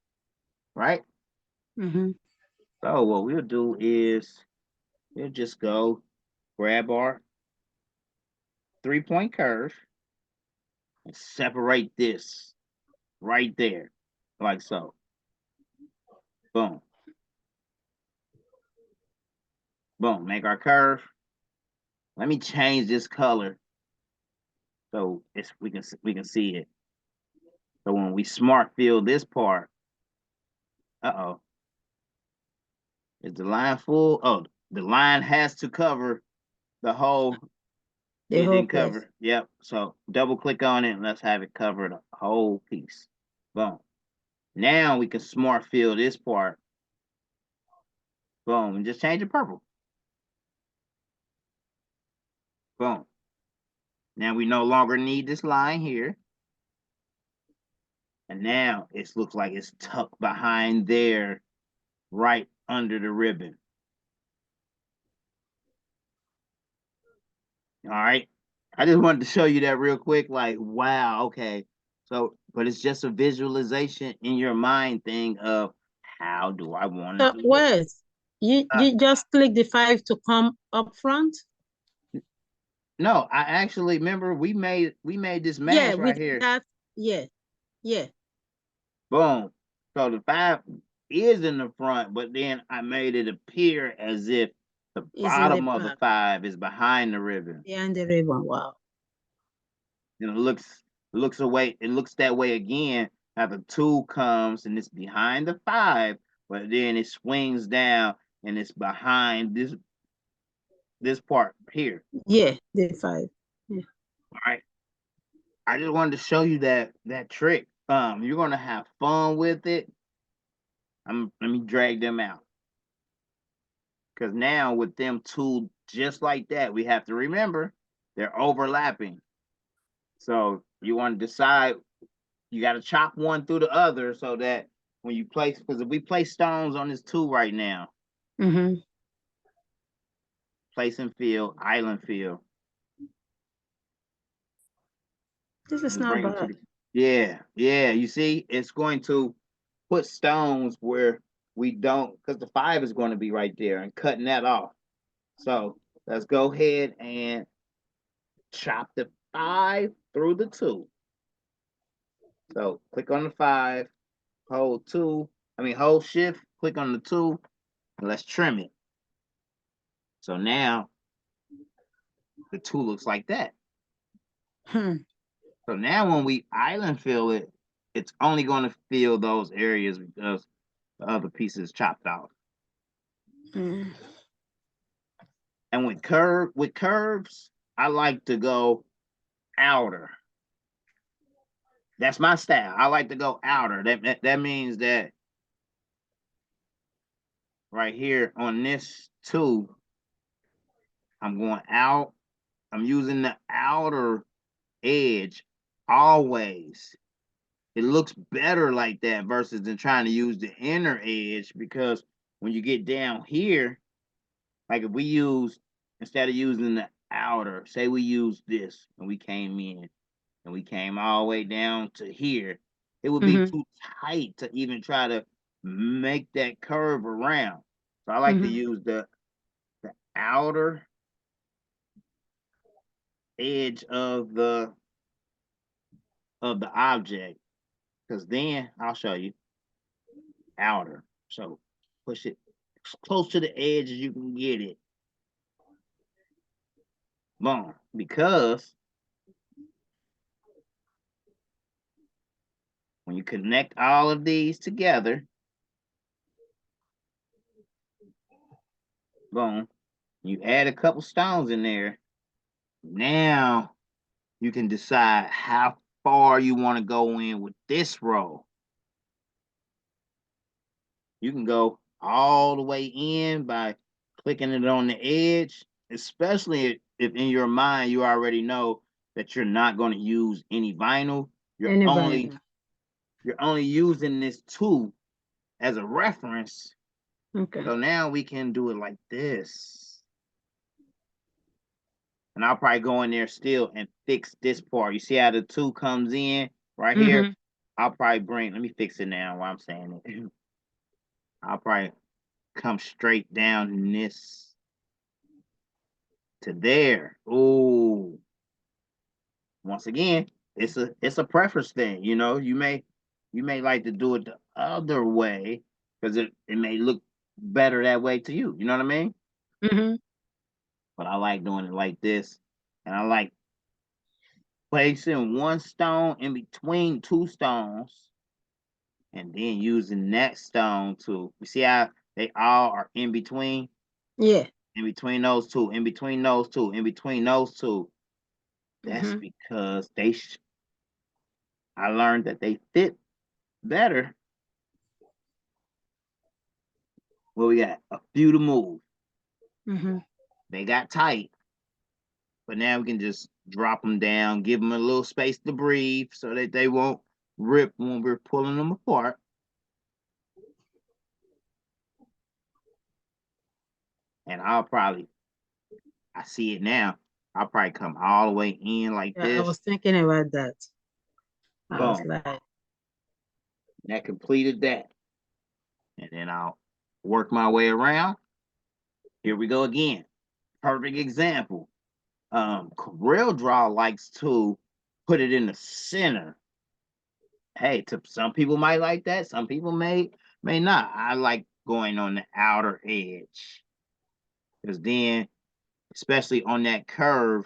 right? So what we'll do is we'll just go grab our 3-point curve and separate this right there, like so. Boom. Boom, make our curve. Let me change this color so we can see it. So when we smart fill this part, is the line full? Oh, the line has to cover the whole. It didn't cover. Yep. So double click on it and let's have it cover the whole piece. Boom. Now we can smart fill this part. Boom, and just change it purple. Boom. Now we no longer need this line here. And now it looks like it's tucked behind there, right under the ribbon. All right. I just wanted to show you that real quick. Like, wow, okay. So, but it's just a visualization in your mind thing of how do I want it to look? Wait, you just click the 5 to come up front? No, I actually remember we made this mask right here. That, yeah. Boom. So the 5 is in the front, but then I made it appear as if the bottom of the 5 is behind the ribbon. Behind the ribbon. Wow. And it looks that way again. Now the 2 comes and it's behind the 5, but then it swings down and it's behind this part here. Yeah, the 5. Yeah. All right. I just wanted to show you that trick. You're gonna have fun with it. Let me drag them out. Because now with them two just like that, we have to remember they're overlapping. So you want to decide, you got to chop one through the other so that when you place, because if we place stones on this tool right now, place and fill, island fill. This is Just not bring them to bad. the, yeah. You see, it's going to put stones where we don't, because the 5 is going to be right there and cutting that off. So let's go ahead and chop the 5 through the 2. So click on the 5, hold shift, click on the 2, and let's trim it. So now the 2 looks like that. So now when we island fill it, it's only going to fill those areas because the other piece is chopped off. And with curves, I like to go outer. That's my style. I like to go outer. That means that right here on this 2, I'm going out. I'm using the outer edge always. It looks better like that versus than trying to use the inner edge, because when you get down here, like if we use, instead of using the outer, say we use this and we came in and we came all the way down to here, it would be too tight to even try to make that curve around. So I like to use the outer edge of the object, because then I'll show you outer. So push it as close to the edge as you can get it. Boom. Because when you connect all of these together, boom, you add a couple stones in there. Now you can decide how far you want to go in with this row. You can go all the way in by clicking it on the edge, especially if in your mind you already know that you're not going to use any vinyl. You're only using this tool as a reference. Okay. So now we can do it like this. And I'll probably go in there still and fix this part. You see how the 2 comes in right here? I'll probably let me fix it now while I'm saying it. I'll probably come straight down this to there. Oh, once again, it's a preference thing. You know, you may like to do it the other way because it may look better that way to you. You know what I mean? But I like doing it like this, and I like placing one stone in between 2 stones, and then using that stone to, you see how they all are in between? Yeah. In between those 2, in between those 2, in between those 2. That's because I learned that they fit better. Well, we got a few to move. They got tight, but now we can just drop them down, give them a little space to breathe so that they won't rip when we're pulling them apart. And I see it now. I'll probably come all the way in like Yeah, I this. was thinking about that. I was Boom. like, That completed that. And then I'll work my way around. Here we go again. Perfect example. Coreldraw likes to put it in the center. Hey, some people might like that. Some people may not. I like going on the outer edge, because then, especially on that curve,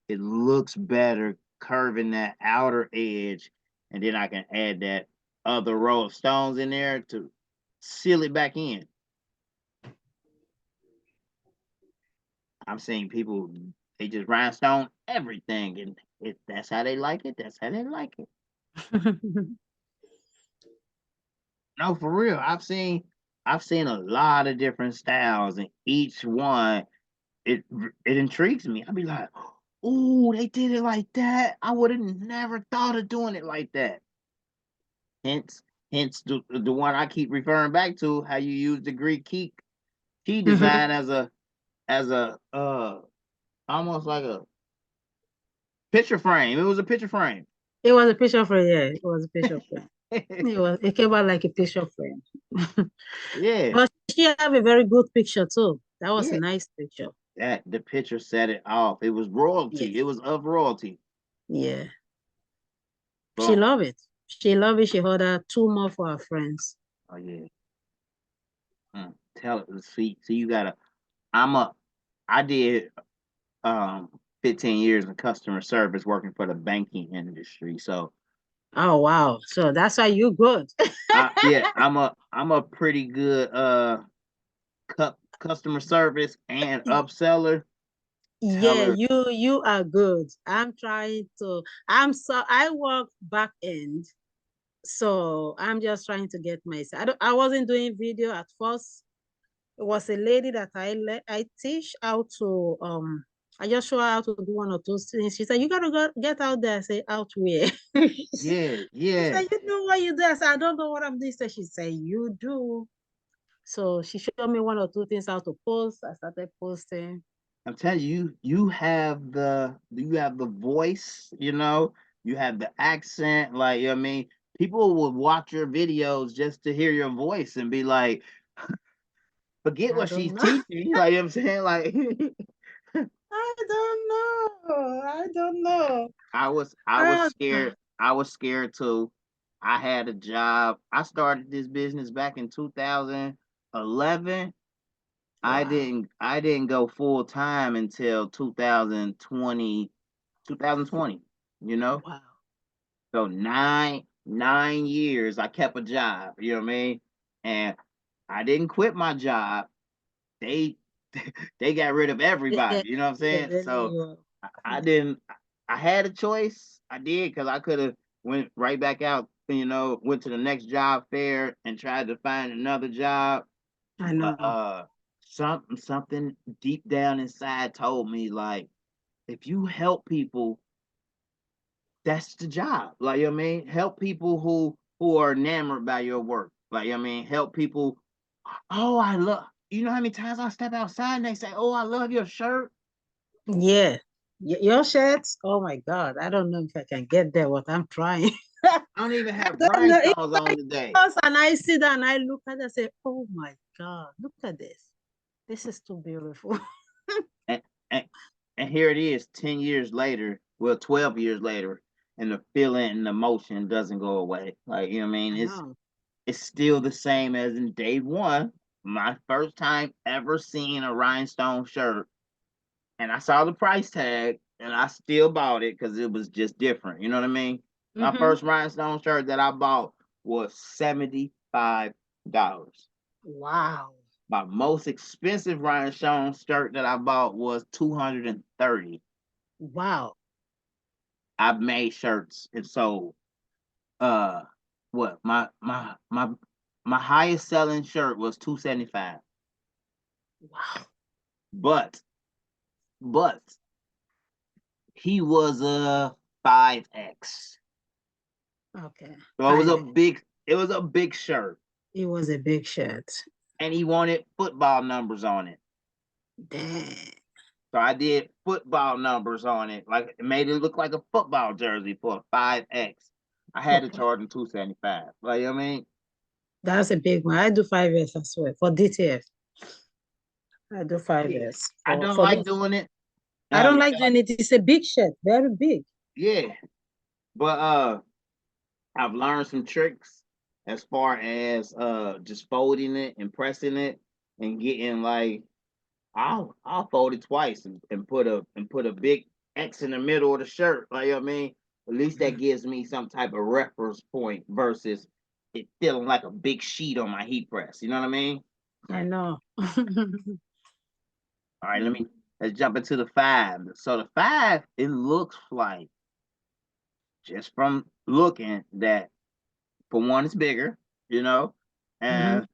it looks better curving that outer edge, and then I can add that other row of stones in there to seal it back in. I'm seeing people, they just rhinestone everything, and That's how they like it. That's how they like it. No, for real. I've seen a lot of different styles, and each one it intrigues me. I'd be like, "Ooh, they did it like that. I would have never thought of doing it like that." Hence, hence the one I keep referring back to, how you use the Greek key Mhm. design as a almost like a picture frame. It was a picture frame. It was a picture frame, yeah. It was a picture frame. It came out like a picture frame. Yeah, But she have a very good picture too. That was a yeah. nice picture. That the picture set it off. It was royalty. It Yes. was of royalty. Yeah. She But love it. She love it. She ordered two more for her friends. oh yeah, tell it. See, you gotta. I'm a. I did 15 years in customer service working for the banking industry. So Oh wow. So that's why you good. yeah, I'm a pretty good customer service and upseller. Yeah, Teller. you are good. I work back end. So I'm just trying to get myself. I wasn't doing video at first. It was a lady that I teach how to I just show her how to do one or two things. She said, "You gotta get out there." I say, "Out where?" Yeah, She yeah. said, "You know what you do?" I said, "I don't know what I'm doing." So she said, "You do." So she showed me one or two things how to post. I started posting. I'm telling you, you have the voice, you have the accent, like you know what I mean. People will watch your videos just to hear your voice and be like, forget I what she's don't know. teaching. Like you know what I'm saying, like I don't know. I don't know. I was I don't know. scared. I was scared too. I had a job. I started this business back in 2011. I Wow. didn't I didn't go full time until 2020, you know? Wow. So nine years I kept a job, you know what I mean? And I didn't quit my job. They they got rid of Yeah, everybody, you know what I'm yeah, saying? they lay So you off. I didn't. I had a choice. I did, because I could have went right back out, went to the next job fair and tried to find another job. I But know. something deep down inside told me, like, if you help people, that's the job. Like, you know what I mean? Help people who are enamored by your work. Like, you know what I mean? Help people. Oh, I love. You know how many times I step outside and they say, "Oh, I love your shirt." Yeah. Your shirts, oh my God. I don't know if I can get there, what I'm trying. I don't even I have don't know. If rhinestones on today. I and I sit down and I look at it and say, oh my God, look at this. This is too beautiful. And, and, and here it is 10 years later, well, 12 years later, and the feeling and the emotion doesn't go away. Like, you know what I mean? I It's know. it's still the same as in day one. My first time ever seeing a rhinestone shirt, and I saw the price tag, and I still bought it because it was just different. You know what I mean? My Mm-hmm. first rhinestone shirt that I bought was $75. Wow. My most expensive rhinestone shirt that I bought was 230. Wow. I've made shirts and sold. Uh, what my highest selling shirt was 275. Wow. But but he was a 5X. Okay. So Five. it was a big shirt, It was a big shirt. and he wanted football numbers on it. Dang. So I did football numbers on it, like it made it look like a football jersey for a 5X. I had to Okay. charge him 275. Like, you know what I mean? That's a big one. I do 5S as well for DTF. I do five Yeah. S I for don't for like this. doing it. I don't like Because doing it. It's a big shirt, very big. yeah. But I've learned some tricks as far as just folding it and pressing it and getting like I'll fold it twice and put a big X in the middle of the shirt. Like you know what I mean? At least that gives me some type of reference point versus it feeling like a big sheet on my heat press. You know what I mean? I know. All right, let's jump into the five. So the five, it looks like just from looking that, for one, it's bigger, you know, and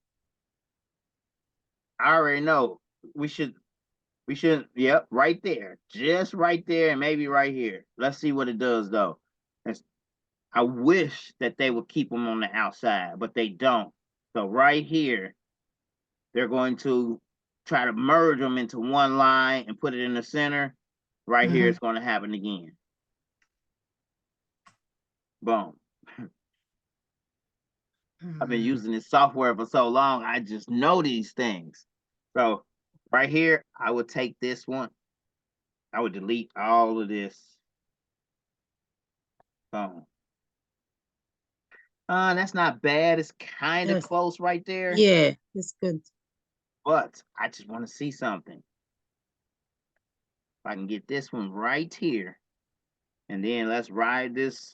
I already know we should yep, right there, just right there, and maybe right here. Let's see what it does though. I wish that they would keep them on the outside, but they don't. So right here, they're going to try to merge them into one line and put it in the center. Right here, it's going to happen again. Boom. I've been using this software for so long, I just know these things. So right here, I would take this one. I would delete all of this. Boom. That's not bad. It's kind of close right there. Yeah, it's good. But I just want to see something. If I can get this one right here, and then let's ride this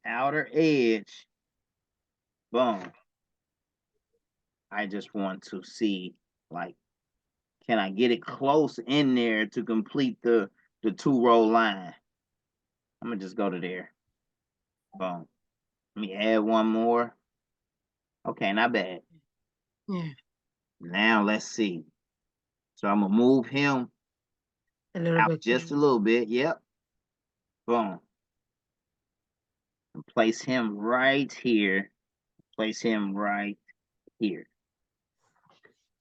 outer edge. Boom. I just want to see, like, can I get it close in there to complete the 2-row line? I'm gonna just go to there. Boom. Let me add one more. Okay, not bad. Yeah. Now let's see. So I'm gonna move him out just a little bit. Yep. Boom. And place him right here. Place him right here.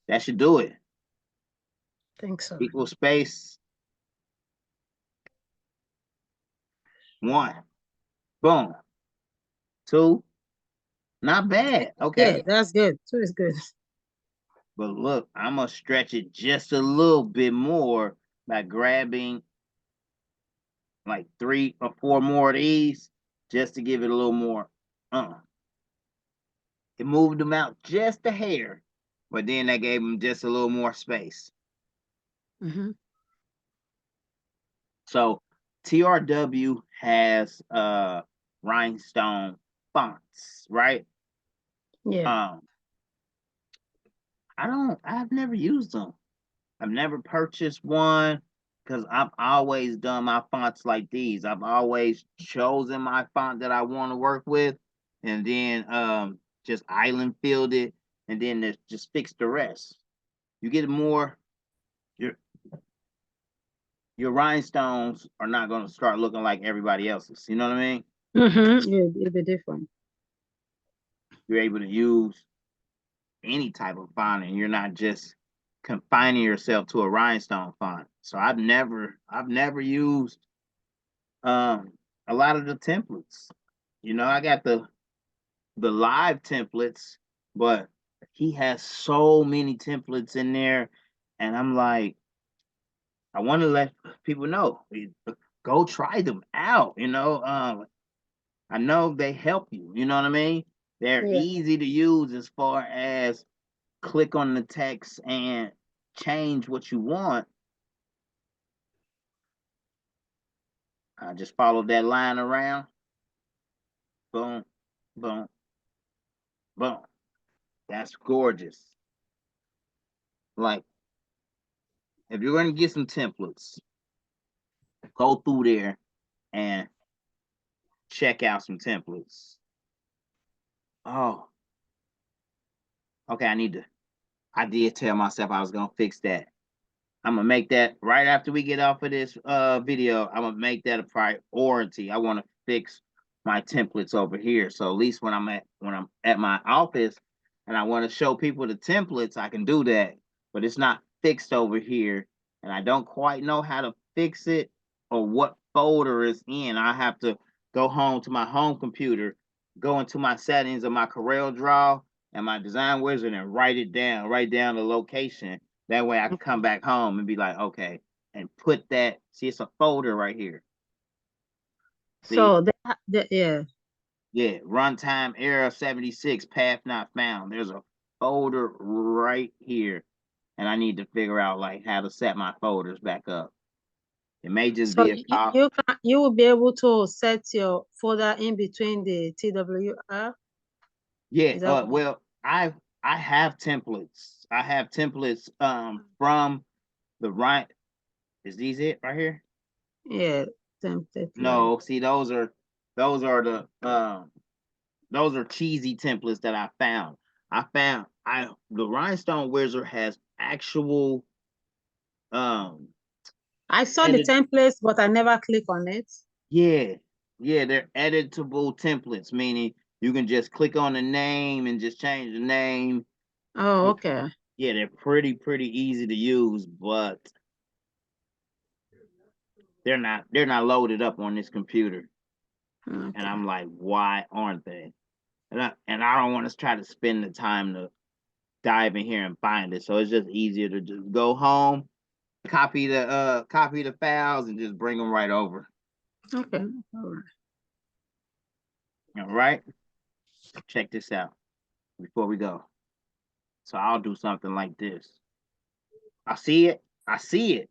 That should do it. I think so. Equal space. 1. Boom. 2. Not bad. Okay. Yeah, that's good. 2 is good. But look, I'm gonna stretch it just a little bit more by grabbing like 3 or 4 more of these, just to give it a little more. It moved them out just a hair, but then that gave them just a little more space. So TRW has rhinestone fonts, right? Yeah. I've never used them. I've never purchased one because I've always done my fonts like these. I've always chosen my font that I want to work with, and then just island filled it, and then just fix the rest. You get more. Your rhinestones are not going to start looking like everybody else's. You know what I mean? Yeah, it'll be different. You're able to use any type of font, and you're not just confining yourself to a rhinestone font. So I've never used a lot of the templates. You know, I got the live templates, but he has so many templates in there, and I'm like, I want to let people know, go try them out. You know, I know they help you. You know what I mean? They're easy to use as far as click on the text and change what you want. I just followed that line around. Boom, boom, boom. That's gorgeous. Like, if you're going to get some templates, go through there and check out some templates. Oh, okay. I did tell myself I was going to fix that. I'm going to make that right after we get off of this video. I'm going to make that a priority. I want to fix my templates over here. So at least when I'm at my office and I want to show people the templates, I can do that. But it's not fixed over here, and I don't quite know how to fix it or what folder is in. I have to go home to my home computer, go into my settings of my Coreldraw and my design wizard, and write down the location. That way I can come back home and be like, okay, and put that. See, it's a folder right here. See? So yeah. Yeah, runtime error 76, path not found. There's a folder right here, and I need to figure out like how to set my folders back up. It may just be a copy. You will be able to set your folder in between the TWR. Yeah. Well, I have templates. I have templates from the right. Is these it right here? Yeah, template. No, see, those are Those are those are cheesy templates that I found. The Rhinestone Wizard has actual I saw the edit templates, but I never click on it. yeah, they're editable templates, meaning you can just click on the name and just change the name. Oh, okay. Yeah, they're pretty easy to use, but they're not loaded up on this computer. And Okay. I'm like, why aren't they? And I don't want to try to spend the time to dive in here and find it. So it's just easier to just go home, copy the files and just bring them right over. Okay. All right. All right. Check this out before we go. So I'll do something like this. I see it. I see it.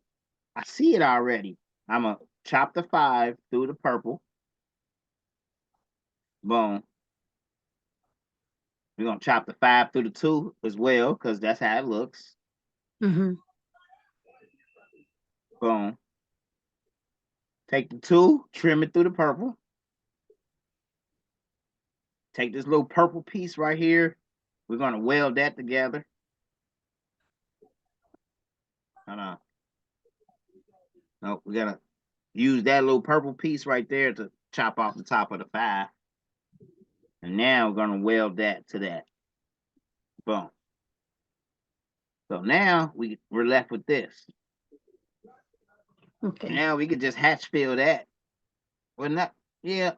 I see it already. I'm going to chop the 5 through the purple. Boom. We're going to chop the 5 through the 2 as well, because that's how it looks. Mm-hmm. Boom. Take the 2, trim it through the purple. Take this little purple piece right here. We're going to weld that together. Hold on. No, we got to use that little purple piece right there to chop off the top of the 5. And now we're going to weld that to that. Boom. So now we're left with this. Okay. Now we could just hatch fill that. Well, not, yeah.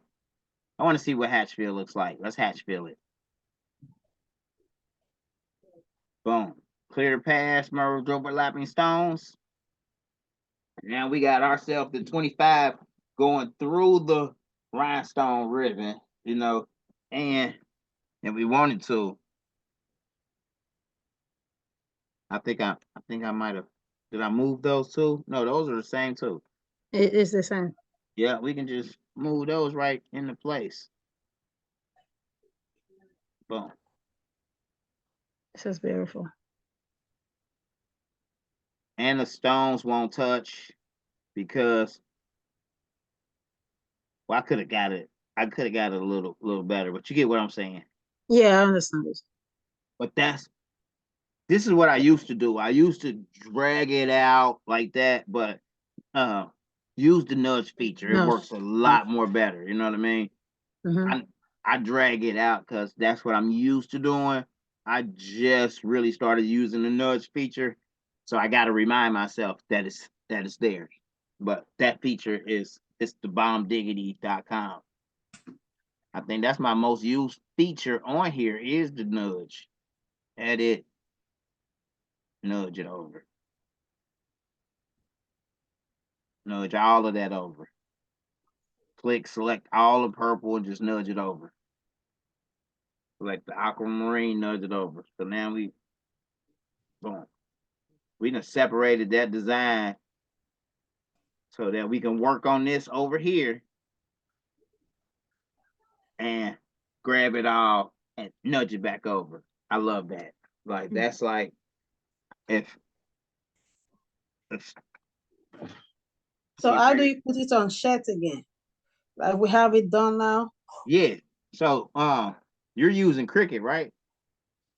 I want to see what hatch fill looks like. Let's hatch fill it. Boom. Clear the path, merge overlapping stones. Now we got ourselves the 25 going through the rhinestone ribbon, you know, and we wanted to. I think I might have. Did I move those two? No, those are the same two. It's the same. Yeah, we can just move those right into place. Boom. This is beautiful. And the stones won't touch because, well, I could have got it. I could have got it a little better, but you get what I'm saying. Yeah, I understand this. But this is what I used to do. I used to drag it out like that, but use the nudge feature. It No. works a lot more better. You know what I mean? Mm-hmm. I drag it out because that's what I'm used to doing. I just really started using the nudge feature, so I got to remind myself that it's there. But that feature it's the bombdiggity.com. I think that's my most used feature on here is the nudge. Edit, nudge it over. Nudge all of that over. Click, select all the purple and just nudge it over. Select the aquamarine, nudge it over. So now boom. We done separated that design so that we can work on this over here and grab it all and nudge it back over. I love that. Like that's like if So how do you put it on shirt again? Like we have it done now? yeah. So you're using Cricut, right?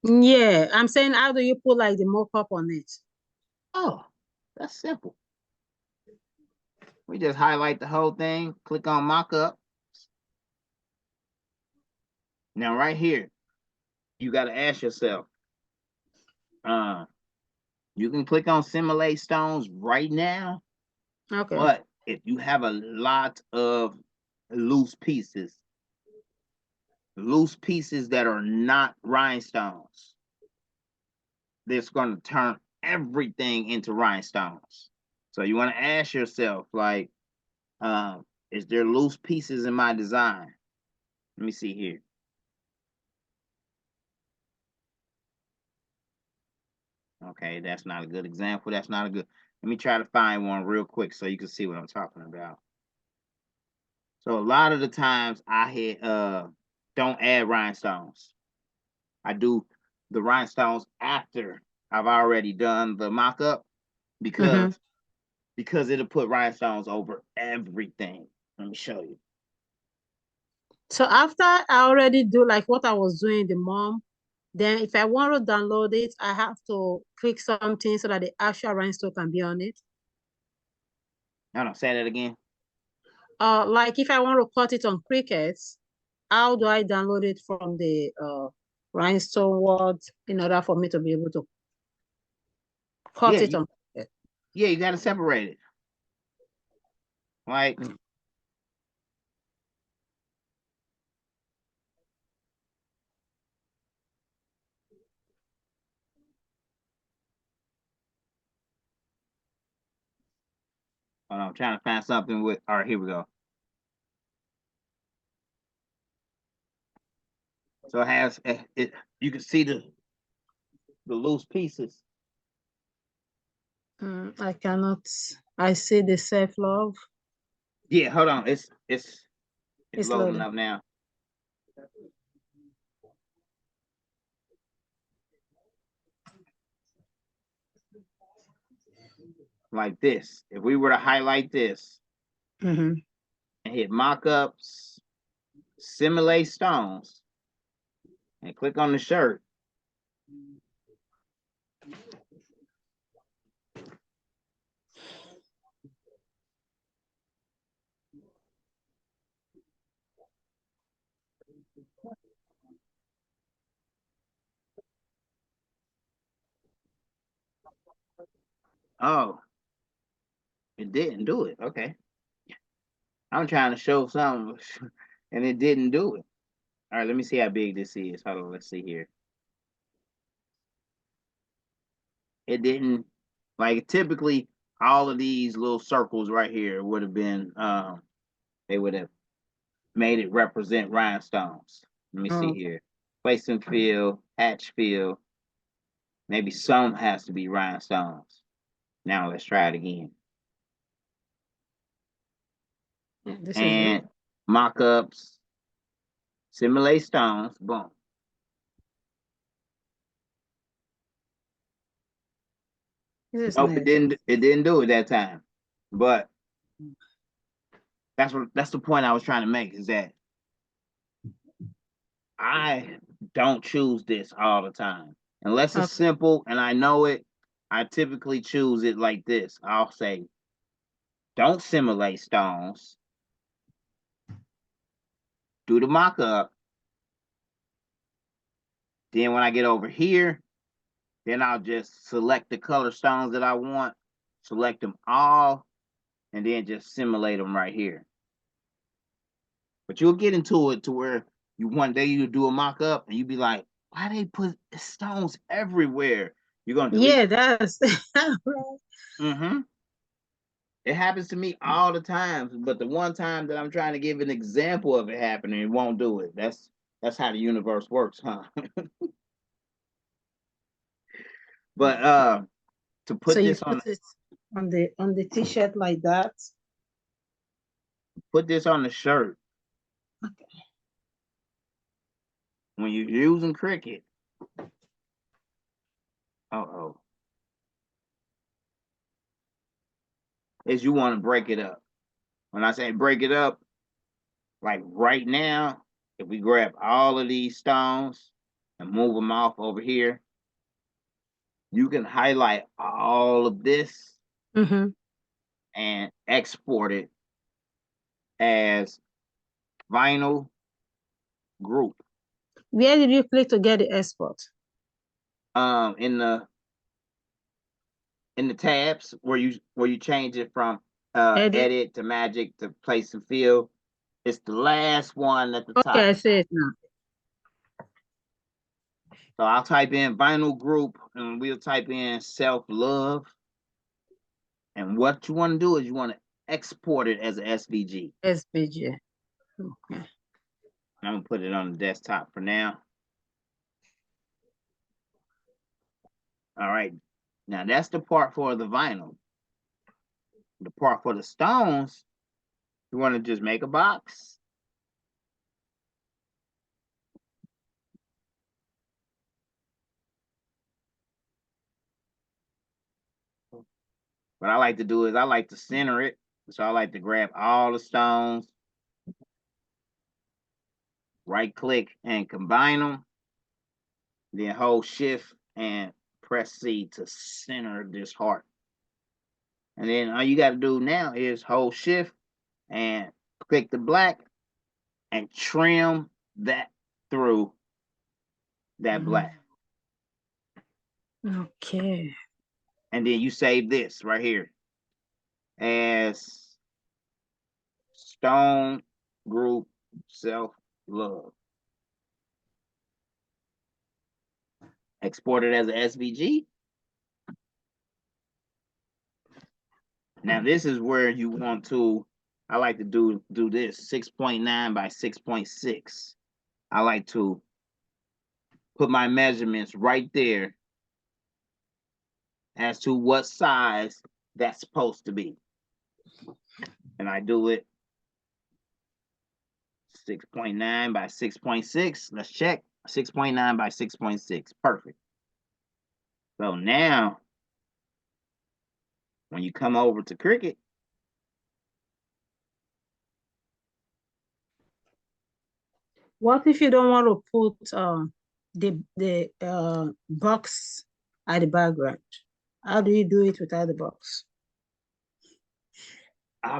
Yeah, I'm saying how do you put like the mock-up on it? Oh, that's simple. We just highlight the whole thing, click on mock-up. Now right here, you got to ask yourself, you can click on simulate stones right now, Okay. but if you have a lot of loose pieces that are not rhinestones, that's going to turn everything into rhinestones. So you want to ask yourself, like, is there loose pieces in my design? Let me see here. Okay, that's not a good example. That's not a good. Let me try to find one real quick so you can see what I'm talking about. So a lot of the times I don't add rhinestones. I do the rhinestones after I've already done the mock-up because it'll put rhinestones over everything. Let me show you. So after I already do like what I was doing the mom, then if I want to download it, I have to click something so that the actual rhinestone can be on it. No, say that again. Like if I want to cut it on Cricut, how do I download it from the rhinestone world in order for me to be able to cut it on Cricut? Yeah, you gotta separate it. Like I'm trying to find something with. All right, here we go. So it has it. You can see the loose pieces. I cannot. I see the self-love. Yeah, hold on. It's It's loading loading. up now. Like this. If we were to highlight this and hit mock-ups, simulate stones, and click on the shirt. Oh, it didn't do it. Okay. I'm trying to show something and it didn't do it. All right, let me see how big this is. Hold on, let's see here. It didn't, like typically all of these little circles right here would have been they would have made it represent rhinestones. Let me see here. Place and fill, hatch fill. Maybe some has to be rhinestones. Now let's try it again. This is it. And mock-ups, simulate stones, boom. This is Nope, nice. it didn't do it that time. But that's the point I was trying to make, is that I don't choose this all the time. Unless it's simple and I know it, I typically choose it like this. I'll say, don't simulate stones. Do the mock-up. Then when I get over here, then I'll just select the color stones that I want, select them all, and then just simulate them right here. But you'll get into it to where you one day you do a mock-up and you be like, why they put stones everywhere? You're gonna delete. Yeah, that's It happens to me all the time, but the one time that I'm trying to give an example of it happening, it won't do it. That's how the universe works, huh? But to so put you this on put it on the t-shirt like that. put this on the shirt. Okay. When you're using Cricut, is you want to break it up. When I say break it up, like right now, if we grab all of these stones and move them off over here, you can highlight all of this and export it as vinyl group. Where did you click to get the export? In the tabs where you change it from edit to magic to place and fill. It's the last one at the top. Okay, I see it now. So I'll type in vinyl group and we'll type in self-love. And what you want to do is you want to export it as an SVG. SVG. Okay. I'm gonna put it on the desktop for now. All right. Now that's the part for the vinyl. The part for the stones, you want to just make a box. What I like to do is I like to center it. So I like to grab all the stones right click and combine them. Then hold shift and press C to center this heart. And then all you got to do now is hold shift and click the black and trim that through that black. Okay. And then you save this right here as Stone Group Self Love. Export it as an SVG. Now this is where you want to, I like to do this 6.9 by 6.6. I like to put my measurements right there as to what size that's supposed to be. And I do it 6.9 by 6.6. Let's check. 6.9 by 6.6. Perfect. So now, when you come over to Cricut, what if you don't want to put the box at the background? How do you do it without the box? I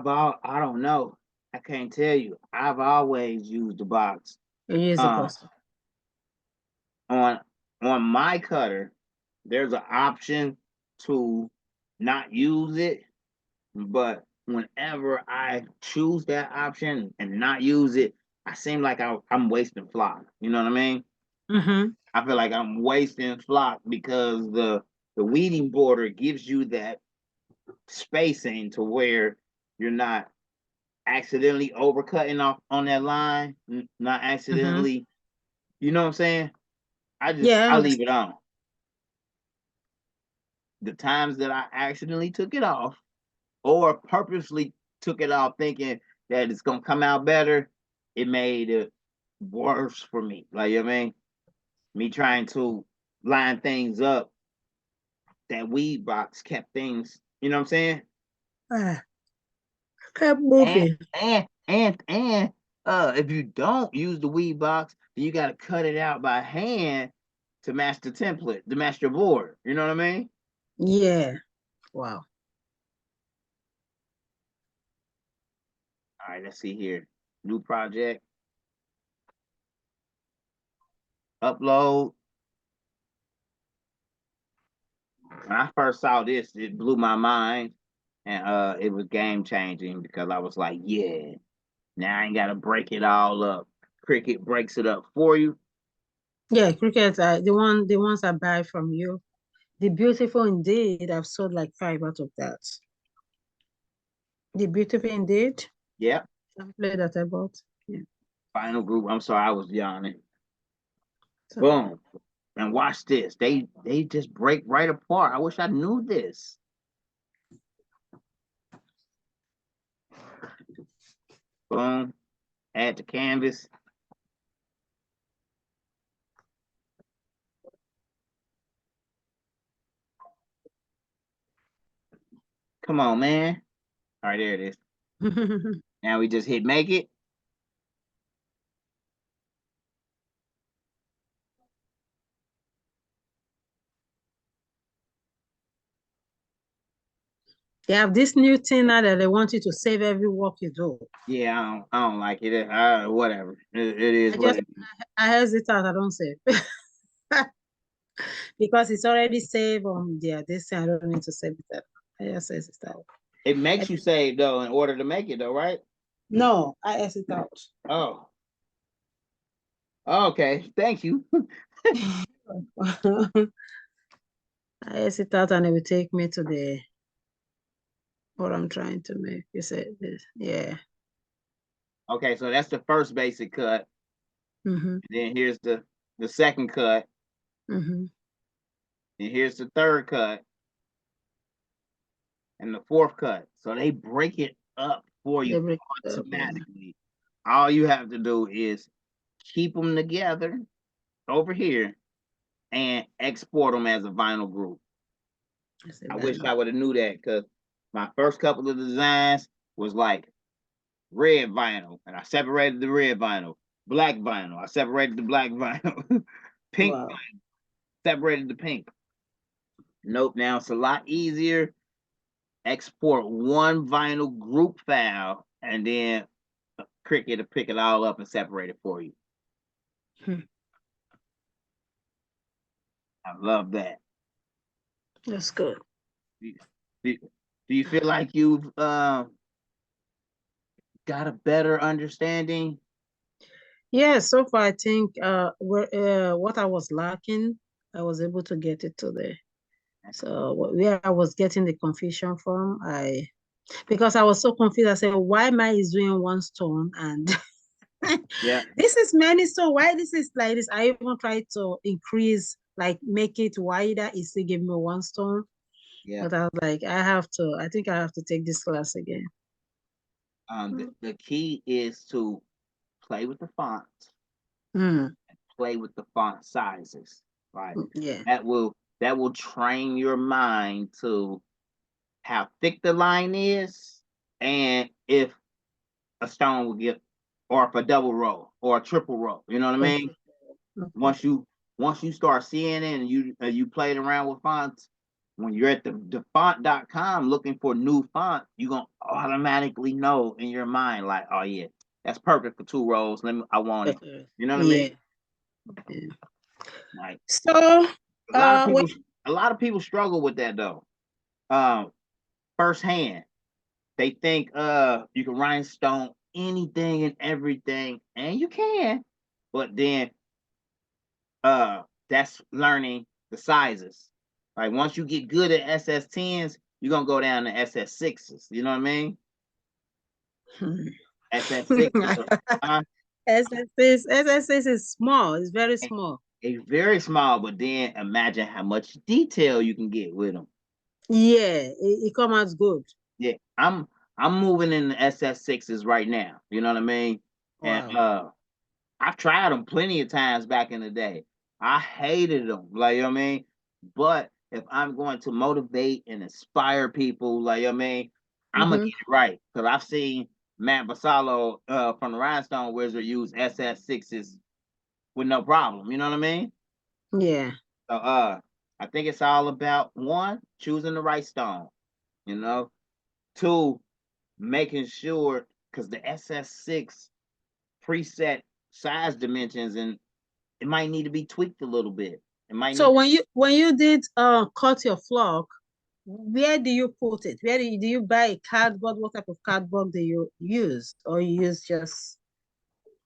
don't know. I can't tell you. I've always used the box. You use the box. On my cutter, there's an option to not use it, but whenever I choose that option and not use it, I seem like I'm wasting flock. You know what I mean? Mm-hmm. I feel like I'm wasting flock because the weeding border gives you that spacing to where you're not accidentally overcutting off on that line, not accidentally, you know what I'm saying? I leave it on. The times that I accidentally took it off or purposely took it off thinking that it's gonna come out better, it made it worse for me. Like, you know what I mean? Me trying to line things up, that weed box kept things, you know what I'm saying? Kept moving. And if you don't use the weed box, then you got to cut it out by hand to match the template, to match your board. You know what I mean? Yeah. Wow. All right, let's see here. New project. Upload. When I first saw this, it blew my mind. And it was game changing because I was like, yeah, now I ain't gotta break it all up. Cricut breaks it up for you. Yeah, Cricut, the ones I buy from you. The Beautiful Indeed, I've sold like 5 out of that. The Beautiful Indeed. Yeah. Template that I bought. Yeah. Final group. I'm sorry, I was yawning. So, Boom. And watch this. They just break right apart. I wish I knew this. Boom. Add to canvas. Come on, man. All right, there it is. Now we just hit make it. They have this new thing now that they want you to save every work you do. Yeah, I don't like it. Whatever. It is what it is. I hesitate, I don't save. Because it's already saved on there. This thing I don't need to save it. I just exit out. It makes you save though in order to make it though, right? No, I exit out. Oh. Okay. Thank you. I exit out and it will take me to the what I'm trying to make. You said this. Yeah. Okay, so that's the first basic cut. Mm-hmm. Then here's the second cut. Mm-hmm. And here's the third cut. And the fourth cut. So they break it up for you automatically. All you have to do is keep them together over here and export them as a vinyl group. I wish I would have knew that because my first couple of designs was like red vinyl, and I separated the red vinyl. black vinyl. I separated the black vinyl. Pink Wow. separated the pink. Nope. Now it's a lot easier. Export one vinyl group file, and then Cricut to pick it all up and separate it for you. Hmm. I love that. That's good. Do you feel like you've got a better understanding? Yeah, so far I think what I was lacking, I was able to get it today. So where I was getting the confusion from, because I was so confused, I said, why am I doing one stone and Yeah. this is many, so why this is like this? I even tried to increase, like make it wider, it still gave me one stone. Yeah. But I was like, I think I have to take this class again. The key is to play with the fonts, Mm. play with the font sizes. Right. Yeah. That will train your mind to how thick the line is, and if a stone will get, or if a double row or a triple row. You know what I mean? Okay. Once you start seeing it and you played around with fonts, when you're at the font.com looking for new font, you're gonna automatically know in your mind, like, oh yeah, that's perfect for 2 rows. I want it. You know what I Yeah. mean? Yeah. Like So, a lot of when people a lot of people struggle with that though. Firsthand. They think you can rhinestone anything and everything, and you can, but then that's learning the sizes. Like once you get good at SS10s, you're gonna go down to SS6s. You know what I mean? SS6s. SSS is small. It's very small. It's very small, but then imagine how much detail you can get with them. Yeah, it comes out good. Yeah, I'm moving in the SS6s right now. You know what I mean? And Wow. I've tried them plenty of times back in the day. I hated them, like, you know what I mean? But if I'm going to motivate and inspire people, like, you know what I mean, I'm going to get it right. Because I've seen Matt Basalo from the Rhinestone Wizard use SS6s with no problem. You know what I mean? Yeah. So, I think it's all about, one, choosing the right stone, you know? Two, making sure, because the SS6 preset size dimensions, and it might need to be tweaked a little bit. It might So need when you did cut your flock, where do you put it? Where do you buy a cardboard? What type of cardboard do you use? Or you use just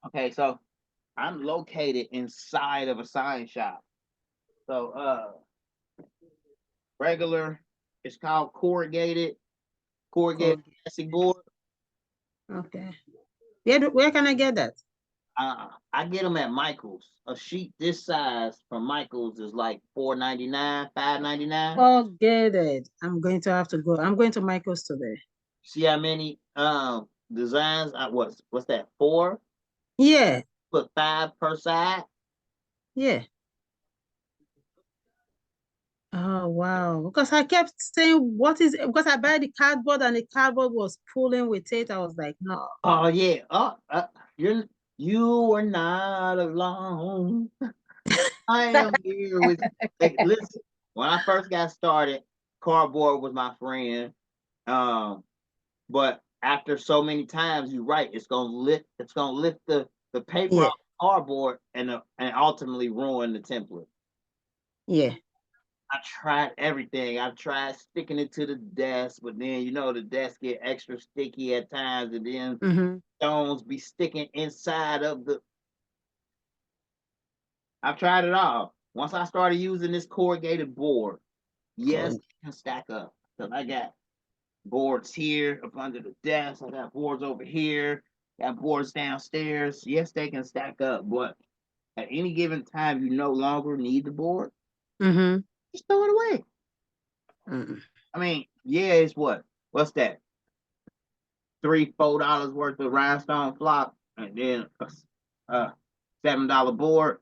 okay, so I'm located inside of a sign shop. So regular, it's called corrugated code? plastic board. Okay. Where can I get that? I get them at Michael's. A sheet this size from Michael's is like $4.99, $5.99. Corrugated. I'm going to have to go. I'm going to Michael's today. See how many designs? What's that? 4? Yeah. Put 5 per side. Yeah. Oh wow. Because I kept saying, what is it? Because I buy the cardboard and the cardboard was pulling with it. I was like, no. Oh yeah. You're you are not alone. I am here with. Like, listen, when I first got started, cardboard was my friend. But after so many times, you're right. It's gonna lift. It's gonna lift the paper Yeah. off the cardboard and ultimately ruin the template. Yeah. I tried everything. I tried sticking it to the desk, but then the desk get extra sticky at times, and then Mm-hmm. stones be sticking inside of the. I've tried it all. Once I started using this corrugated board, yes, Good. it can stack up. Because I got boards here up under the desk. I got boards over here. Got boards downstairs. Yes, they can stack up, but at any given time, you no longer need the board. Mm-hmm. Just throw it away. Mm-hmm. I mean, yeah, it's what? What's that? $3, $4 worth of rhinestone flock, and then a $7 board.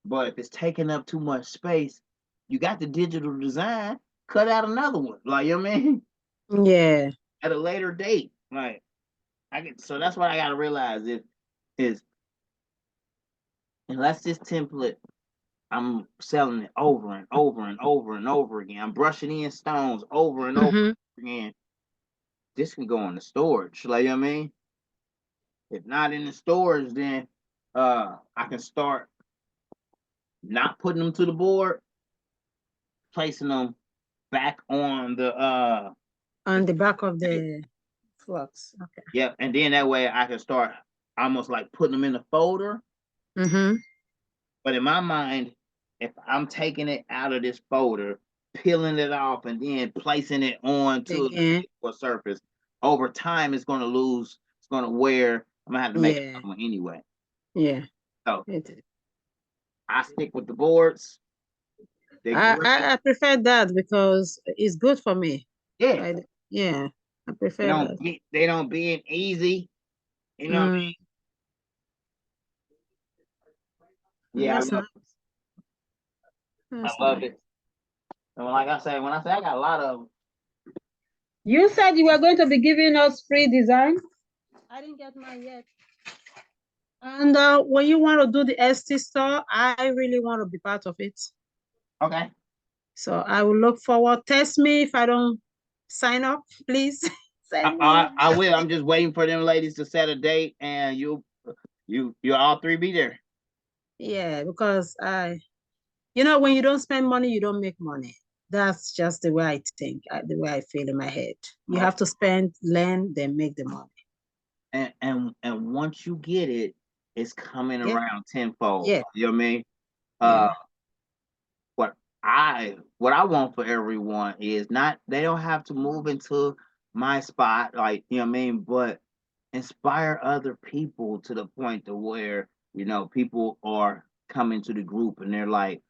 But if it's taking up too much space, you got the digital design, cut out another one. Like, you know what I mean? Yeah. At a later date. Like, so that's what I gotta realize is unless this template, I'm selling it over and over and over and over again. I'm brushing in stones over and over again. This can go in the storage. Like, you know what I mean? If not in the storage, then I can start not putting them to the board, placing them back on the back of the flocks. Okay. yeah, and then that way I can start almost like putting them in a folder. But in my mind, if I'm taking it out of this folder, peeling it off, and then placing it onto a surface, over time it's going to lose. It's going to wear. I'm gonna have to make another one anyway. Yeah. So I stick with the boards. I prefer that because it's good for me. Yeah. Yeah. I prefer that. They don't being easy. You know what I mean? Yeah, That's nice. I love it. And like I say, when I say I got a lot of them. You said you were going to be giving us free design. I didn't get mine yet. And when you want to do the ST store, I really want to be part of it. Okay. So I will look forward. Test me if I don't sign up, please. I will. I'm just waiting for them ladies to set a date, and you'll all three be there. Yeah, because you know, when you don't spend money, you don't make money. That's just the way I think, the way I feel in my head. You have to spend, learn, then make the money. And once you get it, it's coming around tenfold. Yeah. You know what I mean? What I want for everyone is not, they don't have to move into my spot, like, you know what I mean, but inspire other people to the point to where, you know, people are coming to the group and they're like,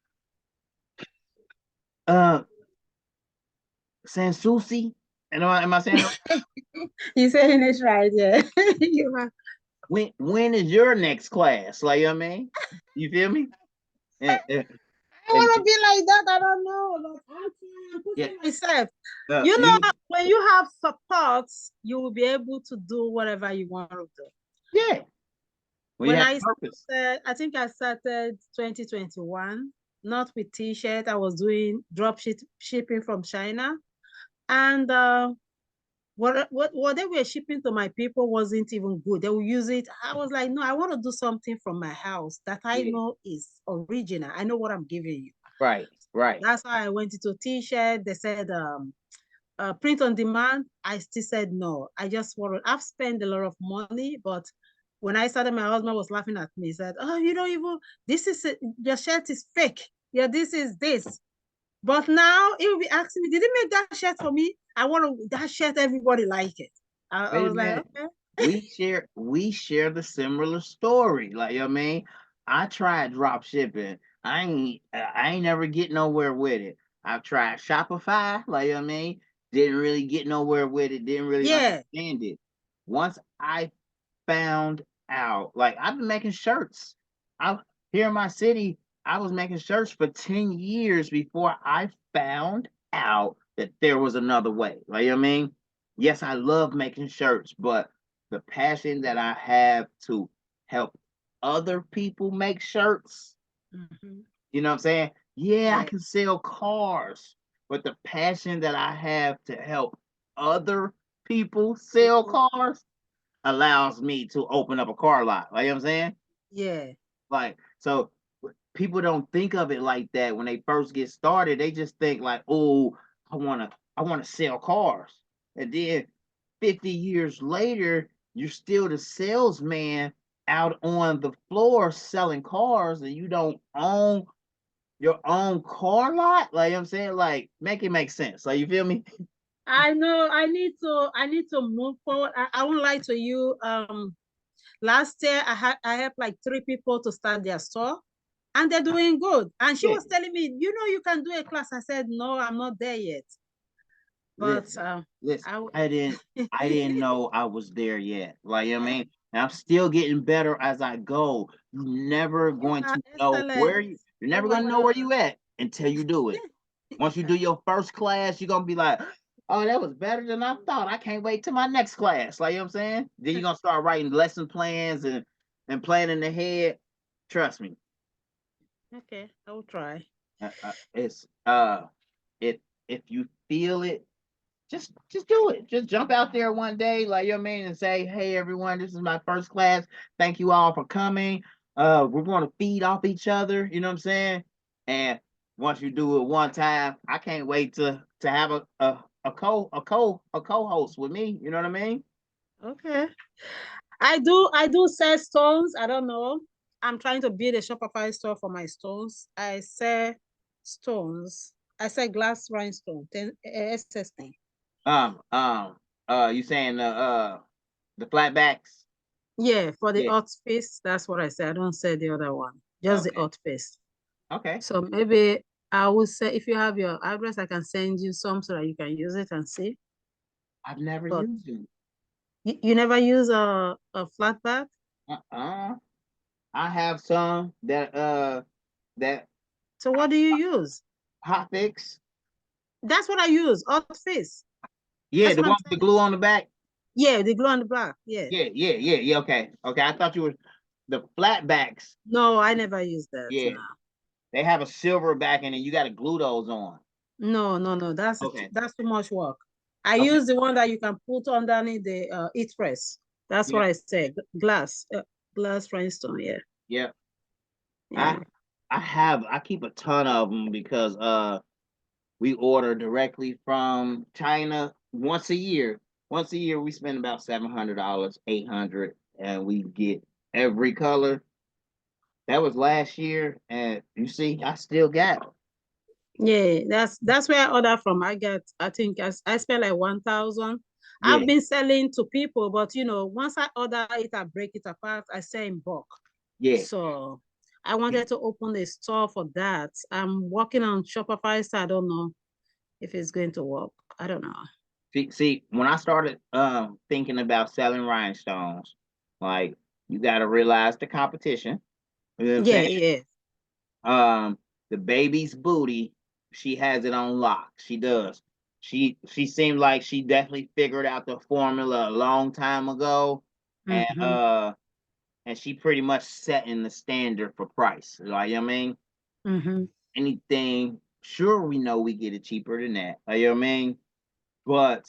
Sanusi, am I saying it? You're saying it right, yeah. You are. When is your next class? Like, you know what I mean? You feel me? I want to be like that. I don't know. But I'm pushing myself. You know, when you have support, you will be able to do whatever you want to do. Yeah. When I started, I think I started 2021, not with t-shirt. I was doing drop shipping from China. And what they were shipping to my people wasn't even good. They will use it. I was like, no, I want to do something from my house that I know is original. I know what I'm giving you. Right. That's why I went into t-shirt. They said print on demand. I still said no. I just want to. I've spent a lot of money, but when I started, my husband was laughing at me. He said, "Oh, you don't even. This is your shirt is fake. Yeah, this is this." But now he will be asking me, "Did you make that shirt for me? I want that shirt. Everybody like it." I was like, "Okay." We share the similar story. Like, you know what I mean? I tried drop shipping. I ain't never get nowhere with it. I've tried Shopify. Like, you know what I mean? Didn't really get nowhere with it. Didn't really understand it. Once I found out, like, I've been making shirts. Here in my city, I was making shirts for 10 years before I found out that there was another way. Like, you know what I mean? Yes, I love making shirts, but the passion that I have to help other people make shirts, you know what I'm saying? Yeah, I can sell cars, but the passion that I have to help other people sell cars allows me to open up a car lot. Like, you know what I'm saying? Yeah. Like, so people don't think of it like that when they first get started. They just think like, oh, I wanna sell cars. And then 50 years later, you're still the salesman out on the floor selling cars, and you don't own your own car lot. Like, you know what I'm saying? Like, make it make sense. Like, you feel me? I know I need to move forward. I won't lie to you. Last year I helped like 3 people to start their store, and they're doing good. And she was telling me, you know, you can do a class. I said, no, I'm not there yet. But listen, I didn't know I was there yet. Like, you know what I mean? And I'm still getting better as I go. You're never going to know where you're never gonna know where you at until you do it. Once you do your first class, you're gonna be like, oh, that was better than I thought. I can't wait till my next class. Like, you know what I'm saying? Then you're gonna start writing lesson plans and planning ahead. Trust me, Okay, I will try. It's if you feel it, just do it. Just jump out there one day, like you know what I mean, and say, "Hey, everyone, this is my first class. Thank you all for coming. We're going to feed off each other. You know what I'm saying?" And once you do it one time, I can't wait to have a co-host with me. You know what I mean? Okay. I do sell stones. I don't know. I'm trying to build a Shopify store for my stones. I sell stones. I sell glass rhinestone, SS thing. Um, um, you saying the flatbacks? Yeah, for the Yeah. hot face, that's what I say. I don't say the other one, just the Okay. hot face. Okay. So maybe I will say if you have your address, I can send you some so that you can use it and see. I've never But used it. you never use a flat back? Uh-uh. I have some that So what do you use? Hotfix. That's what I use, hot face. Yeah, That's the what I'm one with the saying. glue on the back. Yeah, the glue on the back. Yeah. Yeah. Okay. Okay. I thought you were the flatbacks. No, I never use that. Yeah. No. They have a silver backing and you gotta glue those on. No. Okay. That's too much work. I Okay. use the one that you can put underneath the heat press. That's what Yeah. I said. Glass rhinestone. Yeah, Yeah. I yeah. I keep a ton of them because we order directly from China once a year. Once a year we spend about $700, 800, and we get every color. That was last year, and you see, I still got 'em. Yeah, that's where I order from. I think I spent like 1,000. Yeah, I've been selling to people, but once I order it, I break it apart, I sell in bulk. yeah. So I wanted to open a store for that. I'm working on Shopify, so I don't know if it's going to work. I don't know. See, when I started thinking about selling rhinestones, like you got to realize the competition. You know what I'm Yeah, saying? yeah. The baby's booty, she has it on lock. She does. She seemed like she definitely figured out the formula a long time ago, and Mm-hmm. uh, and she pretty much setting the standard for price. Like you know what I mean, Mm-hmm. anything. Sure, we know we get it cheaper than that. Like you know what I mean, but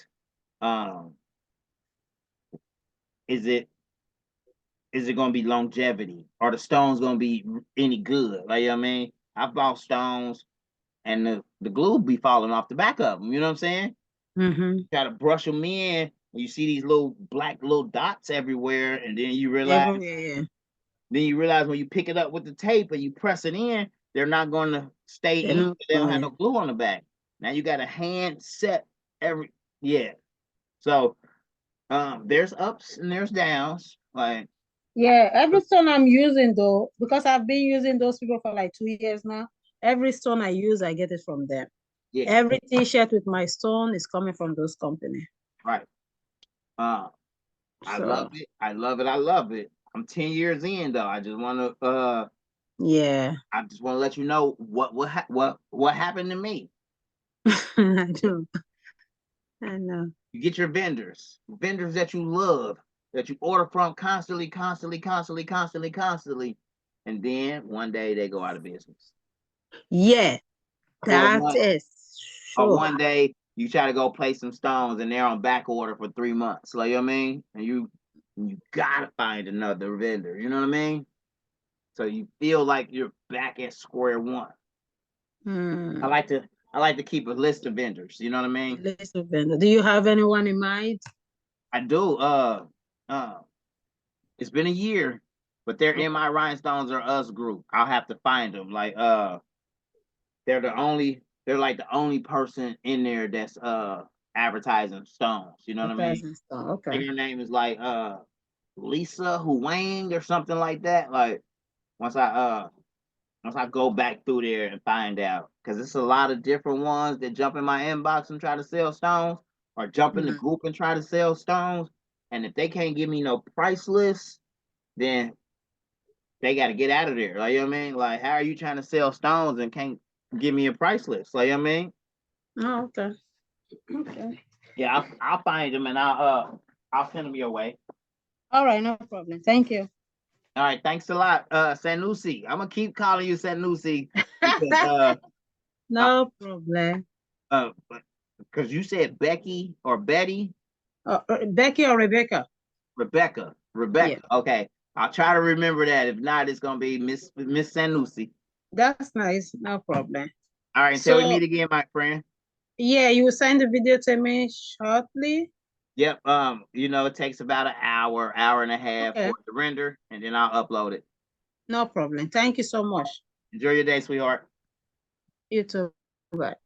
um, is it going to be longevity? Are the stones going to be any good? Like you know what I mean, I bought stones and the glue be falling off the back of them. You know what I'm saying? Mm-hmm. Got to brush them in. You see these little black little dots everywhere, and Everywhere, then you realize when you pick it up with the tape and you press it in, they're not going to stay they're in. not They don't have no going. glue on the back. Now you got a hand set every yeah. So there's ups and there's downs. Like Yeah, every stone I'm using though, because I've been using those people for like 2 years now. Every stone I use, I get it from them. yeah, Every t-shirt with my stone is coming from those company. right. Uh, I love So it. I love it. I love it. I'm 10 years in though. yeah, I just want to let you know what happened to me. I know. I know. You get your vendors that you love, that you order from constantly, and then one day they go out of business. Yeah, Or that one is or sure. one day you try to go place some stones and they're on back order for 3 months. Like you know what I mean? And you gotta find another vendor. You know what I mean? So you feel like you're back at square one. I Hmm. like to I like to keep a list of vendors. You know what I mean? List of vendor. Do you have anyone in mind? I do. Uh, it's been a year, but they're in my Rhinestones or Us group. I'll have to find them. Like they're like the only person in there that's advertising stones. You know what I mean? Advertising store. I think Okay. her name is like Lisa Huang or something like that. Like once I uh once I go back through there and find out, because it's a lot of different ones that jump in my inbox and try to sell stones, or jump in the Mhm. group and try to sell stones. And if they can't give me no price list, then they got to get out of there. Like, you know what I mean? Like, how are you trying to sell stones and can't give me a price list? Like, you know what I mean? Oh, okay. Okay. Yeah, I'll find them and I'll send them your way. All right, no problem. Thank you. All right, thanks a lot, Sanusi. I'm gonna keep calling you Sanusi because No problem. uh, because you said Becky or Betty, Becky or Rebecca? Rebecca, Yeah, Rebecca. Okay, I'll try to remember that. If not, it's gonna be Miss Sanusi. that's nice. No problem. All right, until we So, meet again, my friend. yeah, you will send the video to me shortly. Yep. You know, it takes about an hour, hour and a half Okay, for it to render, and then I'll upload it. no problem. Thank you so much. Enjoy your day, sweetheart. You too. Bye.